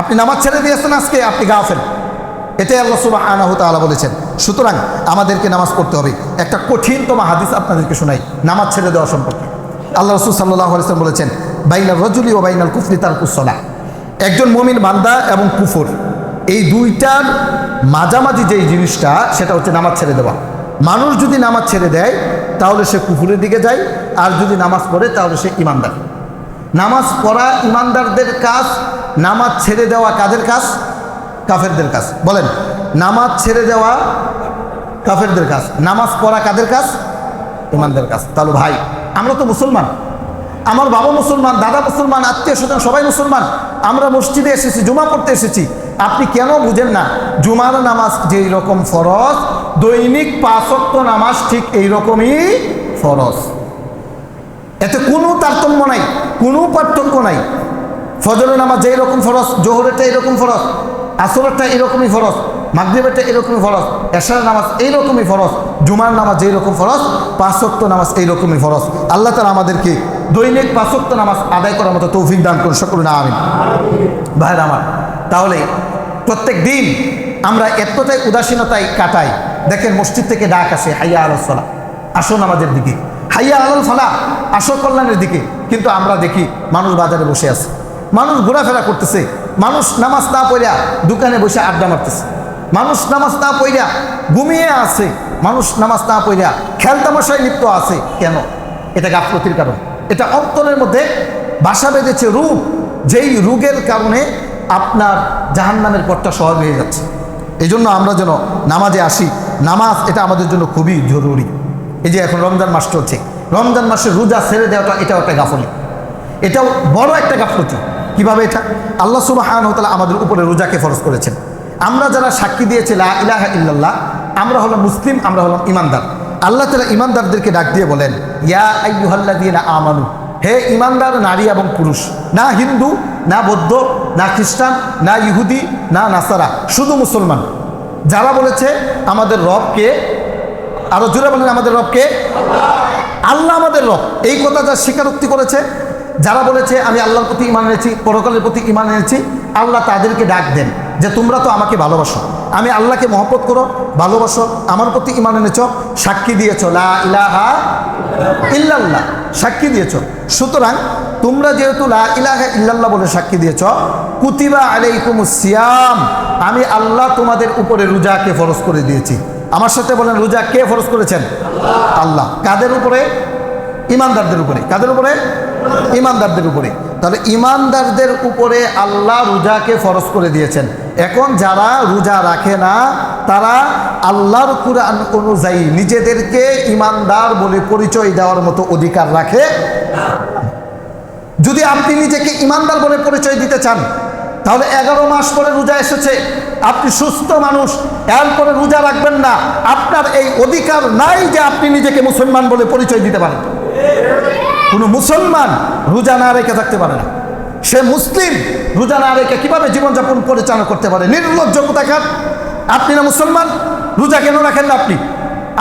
আপনি নামাজ ছেড়ে দিয়েছেন, আজকে আপনি গাফেল। এটাই আল্লাহ সুবহানাহু ওয়া তাআলা বলেছেন। সুতরাং আমাদেরকে নামাজ পড়তে হবে। একটা কঠিনতম হাদিস আপনাদেরকে শোনাই নামাজ ছেড়ে দেওয়া সম্পর্কে। আল্লাহ রাসূল সাল্লাল্লাহু আলাইহি ওয়াসাল্লাম বলেছেন, বাইনার রাজুলি ওয়া বাইনাল কুফরি তারকুস সালাহ। একজন মুমিন বান্দা এবং কুফর, এই দুইটার মাঝামাঝি যেই জিনিসটা, সেটা হচ্ছে নামাজ ছেড়ে দেওয়া। মানুষ যদি নামাজ ছেড়ে দেয় তাহলে সে কুফরের দিকে যায়, আর যদি নামাজ পড়ে তাহলে সে ইমানদার। নামাজ পড়া ইমানদারদের কাজ, নামাজ ছেড়ে দেওয়া কাদের কাজ? কাফেরদের কাজ। বলেন, নামাজ ছেড়ে দেওয়া কাফেরদের কাজ, নামাজ পড়া কাদের কাজ? ইমানদার কাজ। তাহলে ভাই, আমরা তো মুসলমান, আমার বাবা মুসলমান, দাদা মুসলমান, আত্মীয় স্বজন সবাই মুসলমান, আমরা মসজিদে এসেছি, জুমা পড়তে এসেছি। আপনি কেন বুঝেন না জুমার নামাজ যেই রকম ফরজ, দৈনিক 5 ওয়াক্ত নামাজ ঠিক এই রকমই ফরজ। এতে কোনো তারতম্য নাই, কোনো পার্থক্য নাই। ফজরের নামাজ যেই রকম ফরজ, জোহরেরটা এরকম ফরজ, আসরেরটা এরকমই ফরজ, মাগরিবেরটা এরকমই ফরজ, এশার নামাজ এইরকমই ফরজ, জুমার নামাজ যেই রকম ফরজ, 5 ওয়াক্ত নামাজ এইরকমই ফরজ। আল্লাহ তাআলা আমাদেরকে দৈনিক 5 ওয়াক্ত নামাজ আদায় করার মতো তৌফিক দান করুন, সকলে না আমিন। ভাইরা আমার, তাহলে প্রত্যেক দিন আমরা এতটাই উদাসীনতায় কাটাই। দেখেন, মসজিদ থেকে ডাক আসে, হাইয়া আলাস সালাহ, আসো নামাজের দিকে, হাইয়া আলাল ফালাহ, আসো কল্যাণের দিকে। কিন্তু আমরা দেখি মানুষ বাজারে বসে আছে, মানুষ ঘোরাফেরা করতেছে, মানুষ নামাজ না পড়িয়া দোকানে বসে আড্ডা মারতেছে, মানুষ নামাজ না পড়িয়া ঘুমিয়ে আছে, মানুষ নামাজ না পড়িয়া খেলতামশায় লিপ্ত আছে। কেন? এটা গাফলতির কারণ। এটা অন্তরের মধ্যে বাসা বেঁধেছে রোগ, যেই রোগের কারণে আপনার জাহান্নামের পথটা সহজ হয়ে যাচ্ছে। এই জন্য আমরা যেন নামাজে আসি। নামাজ এটা আমাদের জন্য খুবই জরুরি। এই যে এখন রমজান মাস চলছে, রমজান মাসে রোজা ছেড়ে দেওয়াটা এটাও একটা গাফলি, এটাও বড় একটা গাফলতি। কিভাবে এটা? আল্লাহ সুবহানাহু ওয়া তাআলা আমাদের উপরে রোজাকে ফরজ করেছেন। আমরা যারা সাক্ষী দিয়েছি লা ইলাহা ইল্লাল্লাহ, আমরা হলাম মুসলিম, আমরা হলাম ইমানদার। আল্লাহ তাআলা ইমানদারদেরকে ডাক দিয়ে বলেন, ইয়া আইয়ুহাল্লাযীনা আমানু, হে ইমানদার নারী এবং পুরুষ, না হিন্দু, না বৌদ্ধ, না খ্রিস্টান, না ইহুদি, না নাসারা, শুধু মুসলমান। যারা বলেছে আমাদের রবকে, আরো জোরে বলেন, আমাদের রবকে আল্লাহ আমাদের রব, এই কথা যা স্বীকারোক্তি করেছে, যারা বলেছে আমি আল্লাহর প্রতি ঈমান এনেছি, পরকালের প্রতি ঈমান এনেছি, আল্লাহ তাদেরকে ডাক দেন যে তোমরা তো আমাকে ভালোবাসো, আমি আল্লাহকে মহব্বত করো, ভালোবাসো, আমার প্রতি ঈমান এনেছ, সাক্ষী দিয়েছ লা ইলাহা ইল্লাল্লাহ, সাক্ষী দিয়েছ। সুতরাং তোমরা যেহেতু লা ইলাহা ইল্লাল্লাহ বলে সাক্ষী দিয়েছ, কুতিবা আলাইকুমুস সিয়াম, আমি আল্লাহ তোমাদের উপরে রোজাকে ফরজ করে দিয়েছি। আমার সাথে বলেন, রোজা কে ফরজ করেছেন? আল্লাহ। কাদের উপরে? ইমানদারদের উপরে। কাদের উপরে? ইমানদারদের উপরে। তাহলে ইমানদারদের উপরে আল্লাহ রোজাকে ফরজ করে দিয়েছেন। এখন যারা রোজা রাখে না, তারা আল্লাহর কুরআন অনুযায়ী নিজেদেরকে ইমানদার বলে পরিচয় দেওয়ার মতো অধিকার রাখে। যদি আপনি নিজেকে ইমানদার বলে পরিচয় দিতে চান, তাহলে 11 মাস পরে রোজা এসেছে, আপনি সুস্থ মানুষ, এরপরে রোজা রাখবেন না, আপনার এই অধিকার নাই যে আপনি নিজেকে মুসলমান বলে পরিচয় দিতে পারেন। কোনো মুসলমান রোজা না রেখে থাকতে পারে না। সে মুসলিম, রোজা না রেখে কিভাবে জীবনযাপন পরিচালনা করতে পারে? নির্লজ্জ কোথাকার! আপনি না মুসলমান, রোজা কেন রাখেন না আপনি?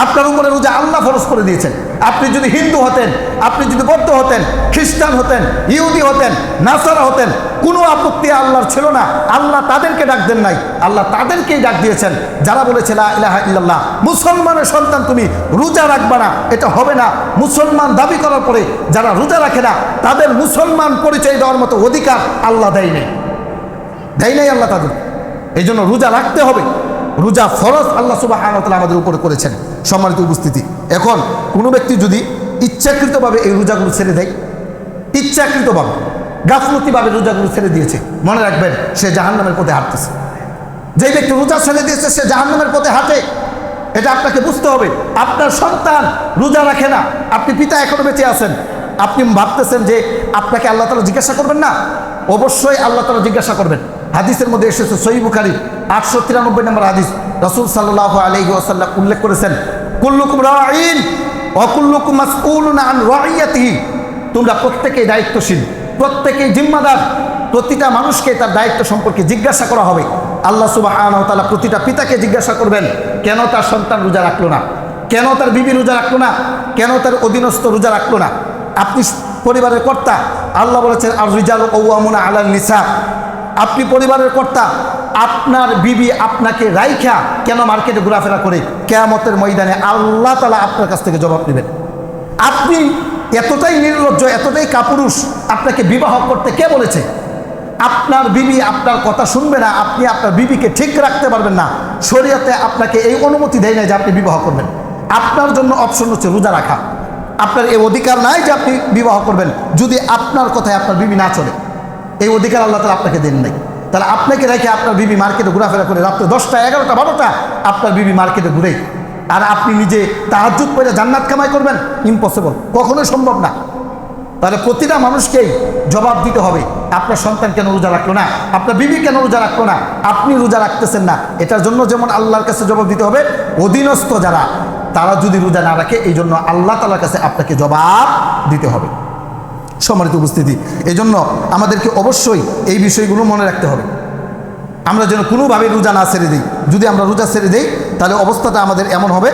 আপনার উপরে রোজা আল্লাহ ফরজ করে দিয়েছেন। আপনি যদি হিন্দু হতেন, আপনি যদি বৌদ্ধ হতেন, খ্রিস্টান হতেন, ইহুদি হতেন, নাসারা হতেন, কোনো আপত্তি আল্লাহর ছিল না। আল্লাহ তাদেরকে ডাক দেন নাই, আল্লাহ তাদেরকেই ডাক দিয়েছেন যারা বলেছে লা ইলাহা ইল্লাল্লাহ। মুসলমানের সন্তান তুমি রোজা রাখবা না, এটা হবে না। মুসলমান দাবি করার পরে যারা রোজা রাখে না, তাদের মুসলমান পরিচয় দেওয়ার মতো অধিকার আল্লাহ দেয় নাই আল্লাহ তাদের। এই জন্য রোজা রাখতে হবে। রোজা ফরজ আল্লাহ সুবহানাহু ওয়া তাআলা আমাদের উপরে করেছেন। সম্মানিত উপস্থিতি, এখন কোনো ব্যক্তি যদি ইচ্ছাকৃতভাবে এই রোজাগুলো ছেড়ে দেয়, ইচ্ছাকৃতভাবে গাফলতিভাবে রোজাগুলো ছেড়ে দিয়েছে, মনে রাখবেন সে জাহান্নামের পথে হাঁটতেছে। যেই ব্যক্তি রোজা ছেড়ে দিয়েছে সে জাহান্নামের পথে হাঁটে, এটা আপনাকে বুঝতে হবে। আপনার সন্তান রোজা রাখে না, আপনি পিতা এখনো বেঁচে আছেন, আপনি ভাবতেছেন যে আপনাকে আল্লাহ তাআলা জিজ্ঞাসা করবেন না? অবশ্যই আল্লাহ তাআলা জিজ্ঞাসা করবেন। হাদিসের মধ্যে এসেছে, সহিহ বুখারী 893 নম্বর হাদিস, রাসূল সাল্লাল্লাহু আলাইহি ওয়াসাল্লাম উল্লেখ করেছেন, কুল্লুকুম রাঈন ওয়া কুল্লুকুম মাসউলুন আন রাইয়াতিহি, তোমরা প্রত্যেকেই দায়িত্বশীল, প্রত্যেকেই জিম্মাদার, প্রতিটা মানুষকে তার দায়িত্ব সম্পর্কে জিজ্ঞাসা করা হবে। আল্লাহ সুবহানাহু ওয়া তাআলা প্রতিটা পিতাকে জিজ্ঞাসা করবেন, কেন তার সন্তান রোজা রাখলো না, কেন তার বিবি রোজা রাখলো না, কেন তার অধীনস্থ রোজা রাখলো না। আপনি পরিবারের কর্তা, আল্লাহ বলেছেন আর রিজালু কাওয়ামুনা আলান নিসা, আপনি পরিবারের কর্তা, আপনার বিবি আপনাকে রাইখা কেন মার্কেটে ঘোরাফেরা করে? কিয়ামতের ময়দানে আল্লাহ তাআলা আপনার কাছ থেকে জবাব নেবেন। আপনি এতটাই নির্লজ্জ, এতটাই কাপুরুষ, আপনাকে বিবাহ করতে কে বলেছে? আপনার বিবি আপনার কথা শুনবে না, আপনি আপনার বিবিকে ঠিক রাখতে পারবেন না, শরীয়তে আপনাকে এই অনুমতি দেয় না যে আপনি বিবাহ করবেন। আপনার জন্য অপশন হচ্ছে রোজা রাখা। আপনার এই অধিকার নাই যে আপনি বিবাহ করবেন যদি আপনার কথায় আপনার বিবি না চলে। এই অধিকার আল্লাহ তাআলা আপনাকে দেন নাই। তাহলে আপনাকে রেখে আপনার বিবি মার্কেটে ঘোরাফেরা করে রাত্রে 10টা 11টা 12টা আপনার বিবি মার্কেটে ঘুরে, আর আপনি নিজে তাহাজ্জুদ পড়ে জান্নাত কামাই করবেন? ইম্পসিবল, কখনোই সম্ভব না। তাহলে প্রতিটা মানুষকেই জবাব দিতে হবে। আপনার সন্তান কেন রোজা রাখলো না, আপনার বিবি কেন রোজা রাখলো না, আপনি রোজা রাখতেছেন না, এটার জন্য যেমন আল্লাহর কাছে জবাব দিতে হবে, অধীনস্থ যারা তারা যদি রোজা না রাখে এই জন্য আল্লাহ তাআলার কাছে আপনাকে জবাব দিতে হবে। সম্মানিত উপস্থিতি, এই জন্য আমাদেরকে অবশ্যই এই বিষয়গুলো মনে রাখতে হবে। আমরা যেন কোনোভাবে রোজা না ছেড়ে দিই। যদি আমরা রোজা ছেড়ে দিই তাহলে অবস্থাটা আমাদের এমন হবে,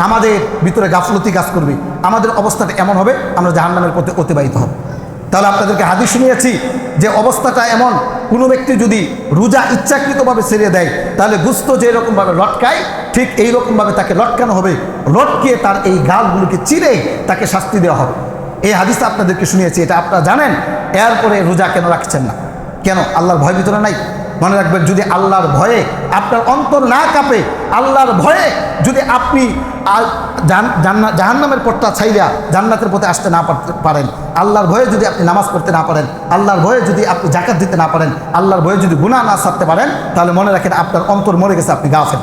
আমাদের ভিতরে গাফলতি কাজ করবে, আমাদের অবস্থাটা এমন হবে আমরা জাহান্নামের পথে অতিবাহিত হব। তাহলে আপনাদেরকে হাদিস শুনিয়েছি যে অবস্থাটা এমন, কোনো ব্যক্তি যদি রোজা ইচ্ছাকৃতভাবে ছেড়ে দেয় তাহলে গুস্ত যেরকমভাবে লটকায় ঠিক এইরকমভাবে তাকে লটকানো হবে, লটকিয়ে তার এই গালগুলোকে চিরে তাকে শাস্তি দেওয়া হবে। এই হাদিসটা আপনাদেরকে শুনিয়েছি, এটা আপনারা জানেন। এরপরে রোজা কেন রাখছেন না? কেন? আল্লাহর ভয় ভিতরে নাই? মনে রাখবেন, যদি আল্লাহর ভয়ে আপনার অন্তর না কাঁপে, আল্লাহর ভয়ে যদি আপনি জাহান্নামের পথটা ছাইরা জান্নাতের পথে আসতে না পারেন, আল্লাহর ভয়ে যদি আপনি নামাজ পড়তে না পারেন, আল্লাহর ভয়ে যদি আপনি যাকাত দিতে না পারেন, আল্লাহর ভয়ে যদি গুনাহ না ছাড়তে পারেন, তাহলে মনে রাখেন আপনার অন্তর মরে গেছে, আপনি গাফেল,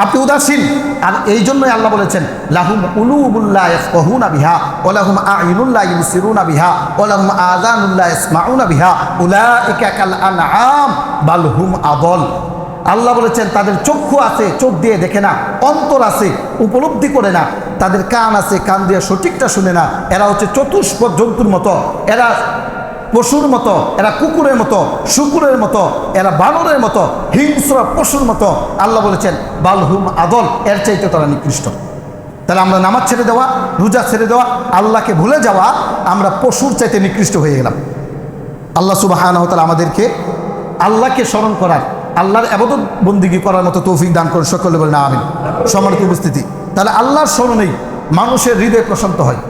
আপনি উদাসীন। আর এই জন্যই আল্লাহ বলেছেন লাহুম কুলুবুল্লা ইয়াফকাহুনা বিহা ওয়া লাহুম আ'ইনুল্লা ইবসিরুনা বিহা ওয়া লাহুম আযানুল্লা ইয়াসমাউনা বিহা উলাইকা কাল আনআম বাল হুম আদল। আল্লাহ বলেছেন তাদের চক্ষু আছে, চোখ দিয়ে দেখে না, অন্তর আছে, উপলব্ধি করে না, তাদের কান আছে, কান দিয়ে সঠিকটা শুনে না, এরা হচ্ছে চতুষ্পদ জন্তুর মতো, এরা পশুর মতো, এরা কুকুরের মতো, শুকুরের মতো, এরা বানরের মতো, হিংস্র পশুর মতো। আল্লাহ বলেছেন বালহুম আদল, এর চাইতে তারা নিকৃষ্ট। তাহলে আমরা নামাজ ছেড়ে দেওয়া, রোজা ছেড়ে দেওয়া, আল্লাহকে ভুলে যাওয়া, আমরা পশুর চাইতে নিকৃষ্ট হয়ে গেলাম। আল্লাহ সুবহানাহু ওয়া তাআলা আমাদেরকে আল্লাহকে স্মরণ করার, আল্লাহর ইবাদত বন্দেগী করার মতো তৌফিক দান করুন, সকলে বলেন আমিন। সম্মানিত উপস্থিতি, তাহলে আল্লাহর স্মরণেই মানুষের হৃদয় প্রশান্ত হয়।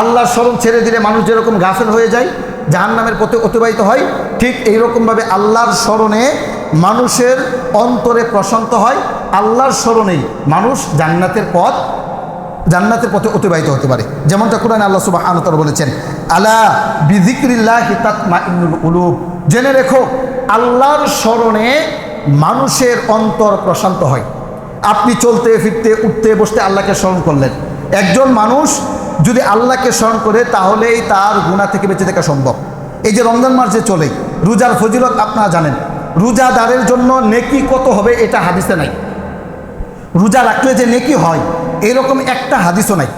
আল্লাহর স্মরণ ছেড়ে দিলে মানুষ যেরকম গাফেল হয়ে যায়, জাহান্নামের পথে অতিবাহিত হয়, ঠিক এইরকমভাবে আল্লাহর স্মরণে মানুষের অন্তরে প্রশান্ত হয়। আল্লাহর স্মরণেই মানুষ জান্নাতের পথে অতিবাহিত হতে পারে। যেমনটা কোরআনে আল্লাহ সুবহানাহু ওয়া তাআলা বলেছেন আলা বিযিকরিল্লাহি তাতমাইন্নুল কুলুব, জেনে রেখো আল্লাহর স্মরণে মানুষের অন্তর প্রশান্ত হয়। আপনি চলতে ফিরতে উঠতে বসতে আল্লাহকে স্মরণ করলেন, একজন মানুষ যদি আল্লাহকে স্মরণ করে তাহলেই তার গুনাহ থেকে বেঁচে থাকা সম্ভব। এই যে রমজান মাস যে চলে, রোজার ফজিলত আপনারা জানেন, রোজাদারের জন্য নেকি কত হবে এটা হাদিসে নাই। রোজা রাখলে যে নেকি হয় এরকম একটা হাদিসও নাই।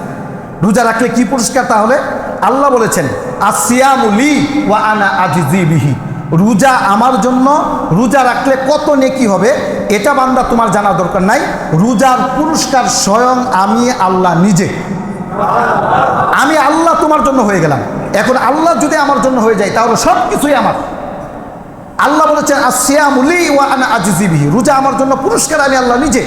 রোজা রাখলে কি পুরস্কার? তাহলে আল্লাহ বলেছেন আসিয়ামু লি ওয়া আনা আজজি বিহি, রোজা আমার জন্য, রোজা রাখলে কত নেকি হবে এটা বান্দা তোমার জানা দরকার নাই। রোজার পুরস্কার স্বয়ং আমি আল্লাহ নিজে, আমি আল্লাহ তোমার জন্য হয়ে গেলাম। এখন আল্লাহ যদি আমার জন্য হয়ে যায় তাহলে সব কিছুই আমার। আল্লাহ বলেছেন আসিয়ামু লি ওয়া আনা আজজি বিহি, রোজা আমার জন্য, পুরস্কার আমি আল্লাহ নিজে।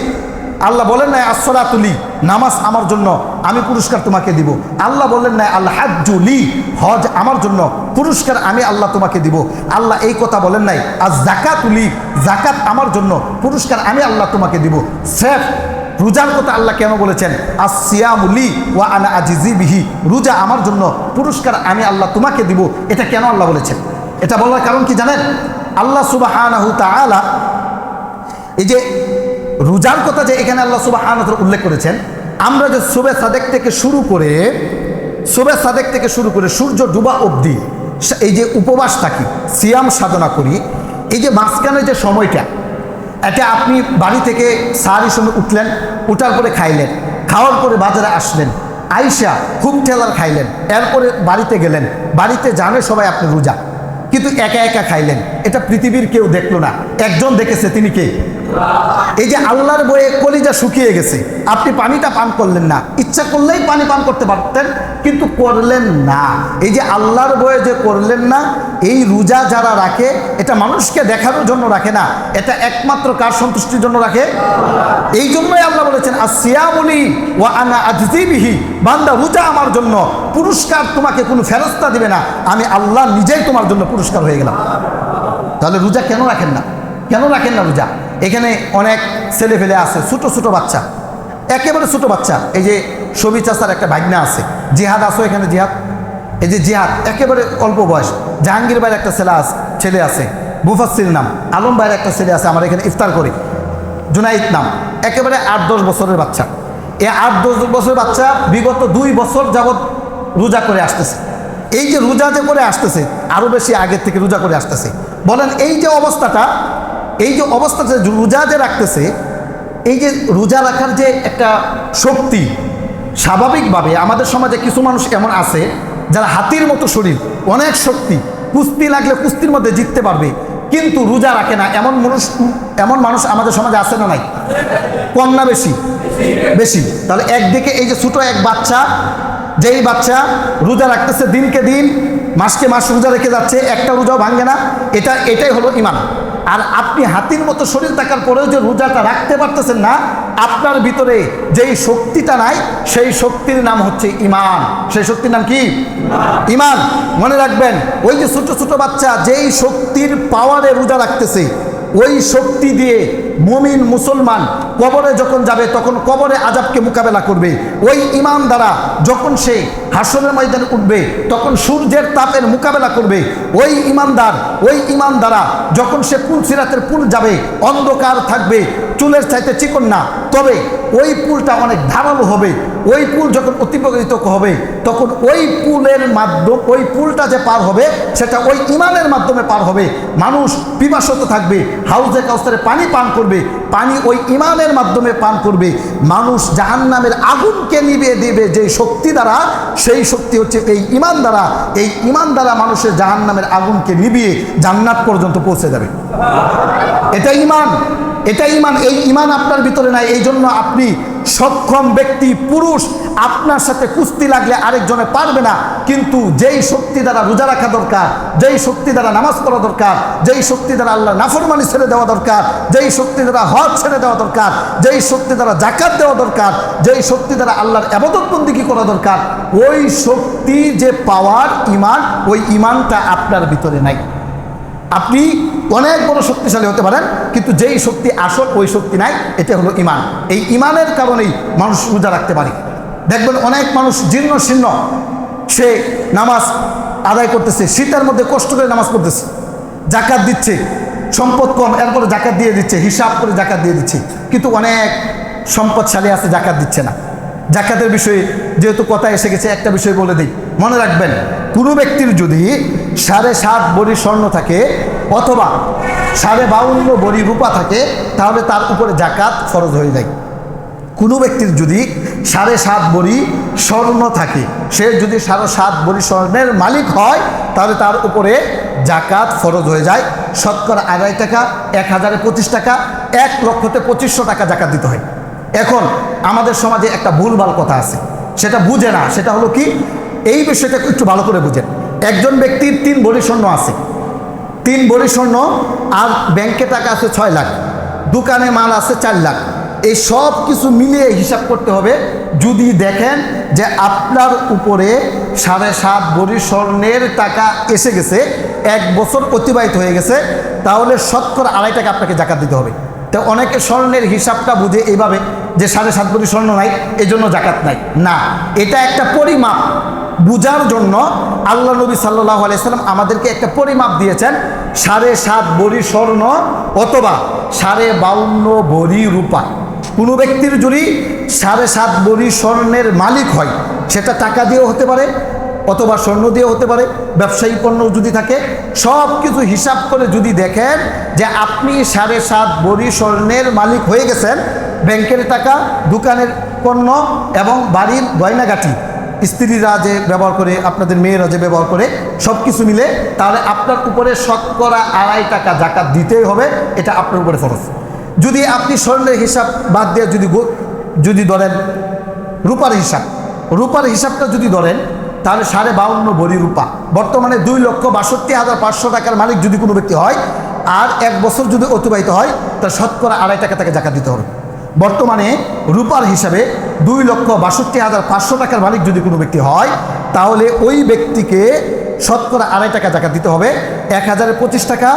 আল্লাহ বলেন না আসসালাতু লি, নামাজ আমার জন্য, আমি পুরস্কার তোমাকে দিব। আল্লাহ বলেন না আল হাজ্জু লি, হজ আমার জন্য, পুরস্কার আমি আল্লাহ তোমাকে দিব। আল্লাহ এই কথা বলেন নাই আজ যাকাতু লি, যাকাত আমার জন্য, পুরস্কার আমি আল্লাহ তোমাকে দিব। সেফ রোজার কথা আল্লাহ কেন বলেছেন আসিয়ামু লি ওয়া আনা আজজি বিহি, রোজা আমার জন্য, পুরস্কার আমি আল্লাহ তোমাকে দিব, এটা কেন আল্লাহ বলেছেন? এটা বলার কারণ কি জানেন? আল্লাহ সুবহানাহু তাআলা এই যে রোজার কথা যে এখানে আল্লাহ সুবহানাহু ওয়া তাআলা উল্লেখ করেছেন, আমরা যে সুবে সাদেক থেকে শুরু করে সূর্য ডুবা অবধি এই যে উপবাস থাকি, সিয়াম সাধনা করি, এই যে মাঝখানে যে সময়টা, এটা আপনি বাড়ি থেকে সাহারির সময় উঠলেন, উঠার পরে খাইলেন, খাওয়ার পরে বাজারে আসলেন, আইসা খুব ঠেলার খাইলেন, এরপরে বাড়িতে গেলেন, বাড়িতে জানে সবাই আপনি রোজা, কিন্তু একা একা খাইলেন, এটা পৃথিবীর কেউ দেখলো না, একজন দেখেছে, তিনি কে? এই যে আল্লাহর বয়ে কলিজা শুকিয়ে গেছে, আপনি পানিটা পান করলেন না, ইচ্ছা করলেই পানি পান করতে পারতেন কিন্তু করলেন না। এই যে আল্লাহর বয়ে যে করলেন না, এই রোজা যারা রাখে এটা মানুষকে দেখানোর জন্য রাখে না, এটা একমাত্র কার সন্তুষ্টির জন্য রাখে? এই জন্যই আল্লাহ বলেছেন আসিয়ামু লি ওয়া আনা আজজি বিহি, বান্দা রোজা আমার জন্য, পুরস্কার তোমাকে কোনো ফেরেশতা দিবে না, আমি আল্লাহ নিজেই তোমার জন্য পুরস্কার হয়ে গেলাম। তাহলে রোজা কেন রাখেন না? কেন রাখেন না রোজা? এখানে অনেক ছেলে ফেলে আছে, ছোট ছোট বাচ্চা, একেবারে ছোট বাচ্চা। এই যে সবি চাচার একটা ভাগ্না আছে, জিহাদ আসো এখানে, জিহাদ, এই যে জিহাদ একেবারে অল্প বয়স। জাহাঙ্গীর ভাইয়ের একটা ছেলে আছে, মুফাসসির নাম, আলম ভাইয়ের একটা ছেলে আছে আমার এখানে ইফতার করে, জুনাইদ নাম, একেবারে 8-10 বছরের বাচ্চা। এই 8-10 বছরের বাচ্চা বিগত 2 বছর যাবৎ রোজা করে আসতেছে। এই যে রোজা যে করে আসতেছে, আরও বেশি আগের থেকে রোজা করে আসতেছে। বলেন এই যে অবস্থাটা রোজা যে রাখতেছে, এই যে রোজা রাখার যে একটা শক্তি, স্বাভাবিকভাবে আমাদের সমাজে কিছু মানুষ এমন আছে যারা হাতির মতো শরীর, অনেক শক্তি, কুস্তি লাগলে কুস্তির মধ্যে জিততে পারবে, কিন্তু রোজা রাখে না, এমন মানুষ আমাদের সমাজে আছে না নাই? কম না বেশি? বেশি। তাহলে একদিকে এই যে ছোট এক বাচ্চা, যেই বাচ্চা রোজা রাখতেছে দিনকে দিন, মাসকে মাস রোজা রেখে যাচ্ছে, একটা রোজাও ভাঙে না, এটাই হলো ঈমান। আর আপনি হাতির মতো শরীর থাকার পরেও যে রোজাটা রাখতে পারতেছেন না, আপনার ভিতরে যেই শক্তিটা নাই, সেই শক্তির নাম হচ্ছে ঈমান। সেই শক্তির নাম কি? ঈমান। মনে রাখবেন, ওই যে ছোট ছোট বাচ্চা যেই শক্তির পাওয়ারে রোজা রাখতেছে, ওই শক্তি দিয়ে মুমিন মুসলমান কবরে যখন যাবে তখন কবরে আযাবকে মোকাবেলা করবে। ওই ঈমান দ্বারা যখন সে হাসরের ময়দানে উঠবে তখন সূর্যের তাপের মোকাবেলা করবে। ওই ঈমান দ্বারা যখন সে পুল সিরাতের পুল যাবে, অন্ধকার থাকবে, চুলের চাইতে চিকন না, তবে ওই পুলটা অনেক ধারালো হবে। ওই পুল যখন অতিক্রান্ত হবে তখন ওই পুলটা যে পার হবে সেটা ওই ঈমানের মাধ্যমে পার হবে। মানুষ পিপাসত থাকবে, হাউজে কাউসারে পানি পান করবে, পানি ওই ঈমানের মাধ্যমে পান করবে। মানুষ জাহান্নামের আগুনকে নিভিয়ে দিবে যে শক্তি দ্বারা, সেই শক্তি হচ্ছে এই ঈমান দ্বারা। এই ঈমান দ্বারা মানুষের জাহান্নামের আগুনকে নিভিয়ে জান্নাত পর্যন্ত পৌঁছে যাবে। এটা ঈমান। এই ঈমান আপনার ভিতরে নাই। এই জন্য আপনি সক্ষম ব্যক্তি, পুরুষ, আপনার সাথে কুস্তি লাগলে আরেকজনে পারবে না, কিন্তু যেই শক্তি দ্বারা রোজা রাখা দরকার, যেই শক্তি দ্বারা নামাজ পড়া দরকার, যেই শক্তি দ্বারা আল্লাহ নাফরমানি ছেড়ে দেওয়া দরকার, যেই শক্তি দ্বারা হজ ছেড়ে দেওয়া দরকার, যেই শক্তি দ্বারা যাকাত দেওয়া দরকার, যেই শক্তি দ্বারা আল্লাহর ইবাদত বন্দেগী করা দরকার, ওই শক্তি যে পাওয়ার ঈমান, ওই ঈমানটা আপনার ভিতরে নাই। আপনি অনেক বড় শক্তিশালী হতে পারেন, কিন্তু যেই শক্তি আসল ওই শক্তি নাই, এটা হলো ঈমান। এই ঈমানের কারণেই মানুষ রোজা রাখতে পারে। দেখবেন অনেক মানুষ জীর্ণ শীর্ণ, সে নামাজ আদায় করতেছে, শীতের মধ্যে কষ্ট করে নামাজ পড়তেছে, যাকাত দিচ্ছে, সম্পদ কম, এরপরে যাকাত দিয়ে দিচ্ছে, হিসাব করে যাকাত দিয়ে দিচ্ছে, কিন্তু অনেক সম্পদশালী আছে যাকাত দিচ্ছে না। যাকাতের বিষয়ে যেহেতু কথা এসে গেছে, একটা বিষয় বলে দিই, মনে রাখবেন, কোনো ব্যক্তির যদি 7.5 ভরি স্বর্ণ থাকে অথবা 52.5 ভরি রূপা থাকে, তাহলে তার উপরে যাকাত ফরজ হয়ে যায়। কোনো ব্যক্তির যদি 7.5 ভরি স্বর্ণ থাকে, সে যদি 7.5 ভরি স্বর্ণের মালিক হয়, তাহলে তার উপরে যাকাত ফরজ হয়ে যায়। শতকরা 2.5 টাকা, 1000-এ 25 টাকা, 1 লক্ষতে 2500 টাকা যাকাত দিতে হয়। এখন আমাদের সমাজে একটা ভুলভাল কথা আছে, সেটা বুঝে না। সেটা হলো কি, এই বিষয়টা একটু ভালো করে বুঝেন। একজন ব্যক্তির 3 ভরি স্বর্ণ আছে, 3 ভরি স্বর্ণ, আর ব্যাংকে টাকা আছে 6 লাখ, দোকানে মাল আছে 4 লাখ। এই সব কিছু মিলিয়ে হিসাব করতে হবে। যদি দেখেন যে আপনার উপরে 7.5 ভরি স্বর্ণের টাকা এসে গেছে, 1 বছর অতিবাহিত হয়ে গেছে, তাহলে শতকরা 2.5 টাকা আপনাকে যাকাত দিতে হবে। তো অনেকে স্বর্ণের হিসাবটা বুঝে এইভাবে যে 7.5 ভরি স্বর্ণ নাই, এই জন্য যাকাত নাই। না, এটা একটা পরিমাপ বুঝার জন্য আল্লাহ নবী সাল্লাল্লাহু আলাইহি সাল্লাম আমাদেরকে একটা পরিমাপ দিয়েছেন, 7.5 ভরি স্বর্ণ অথবা 52.5 ভরি রূপা। কোনো ব্যক্তির যদি 7.5 ভরি স্বর্ণের মালিক হয়, সেটা টাকা দিয়েও হতে পারে অথবা স্বর্ণ দিয়েও হতে পারে, ব্যবসায়ী পণ্য যদি থাকে, সব কিছু হিসাব করে যদি দেখেন যে আপনি 7.5 ভরি স্বর্ণের মালিক হয়ে গেছেন, ব্যাংকের টাকা, দোকানের পণ্য এবং বাড়ির গয়নাগাটি, স্ত্রীরা যে ব্যবহার করে, আপনাদের মেয়েরা যে ব্যবহার করে, সব কিছু মিলে, তাহলে আপনার উপরে শতকরা 2.5 টাকা যাকাত দিতেই হবে। এটা আপনার উপরে ফরজ। যদি আপনি স্বর্ণের হিসাব বাদ দিয়ে যদি ধরেন রূপার হিসাবটা যদি ধরেন, তাহলে 52.5 ভরি রূপা, বর্তমানে 2,62,500 টাকার মালিক যদি কোনো ব্যক্তি হয়, আর 1 বছর যদি অতিবাহিত হয়, তার শতকরা 2.5 টাকা তাকে যাকাত দিতে হবে। বর্তমানে রূপার হিসাবে 2,62,500 টাকার মালিক যদি কোনো ব্যক্তি হয়, তাহলে ওই ব্যক্তিকে শতকরা 2.5 টাকা যাকাত দিতে হবে। 1000-এ 25 টাকা,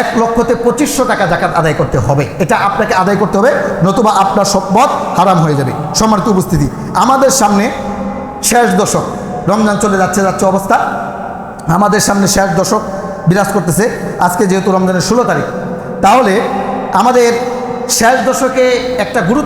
1,25,000 টাকা জাকাত আদায় করতে হবে। এটা আপনাকে আদায় করতে হবে, নতুবা আপনার সম্পদ হারাম হয়ে যাবে। সম্মানিত উপস্থিতি, আমাদের সামনে শেষ দশক, রমজান চলে যাচ্ছে অবস্থা, আমাদের সামনে শেষ দশক বিরাজ করতেছে। আজকে যেহেতু রমজানের 16 তারিখ, তাহলে আমাদের শেষ দশকে একটা গুরুত্ব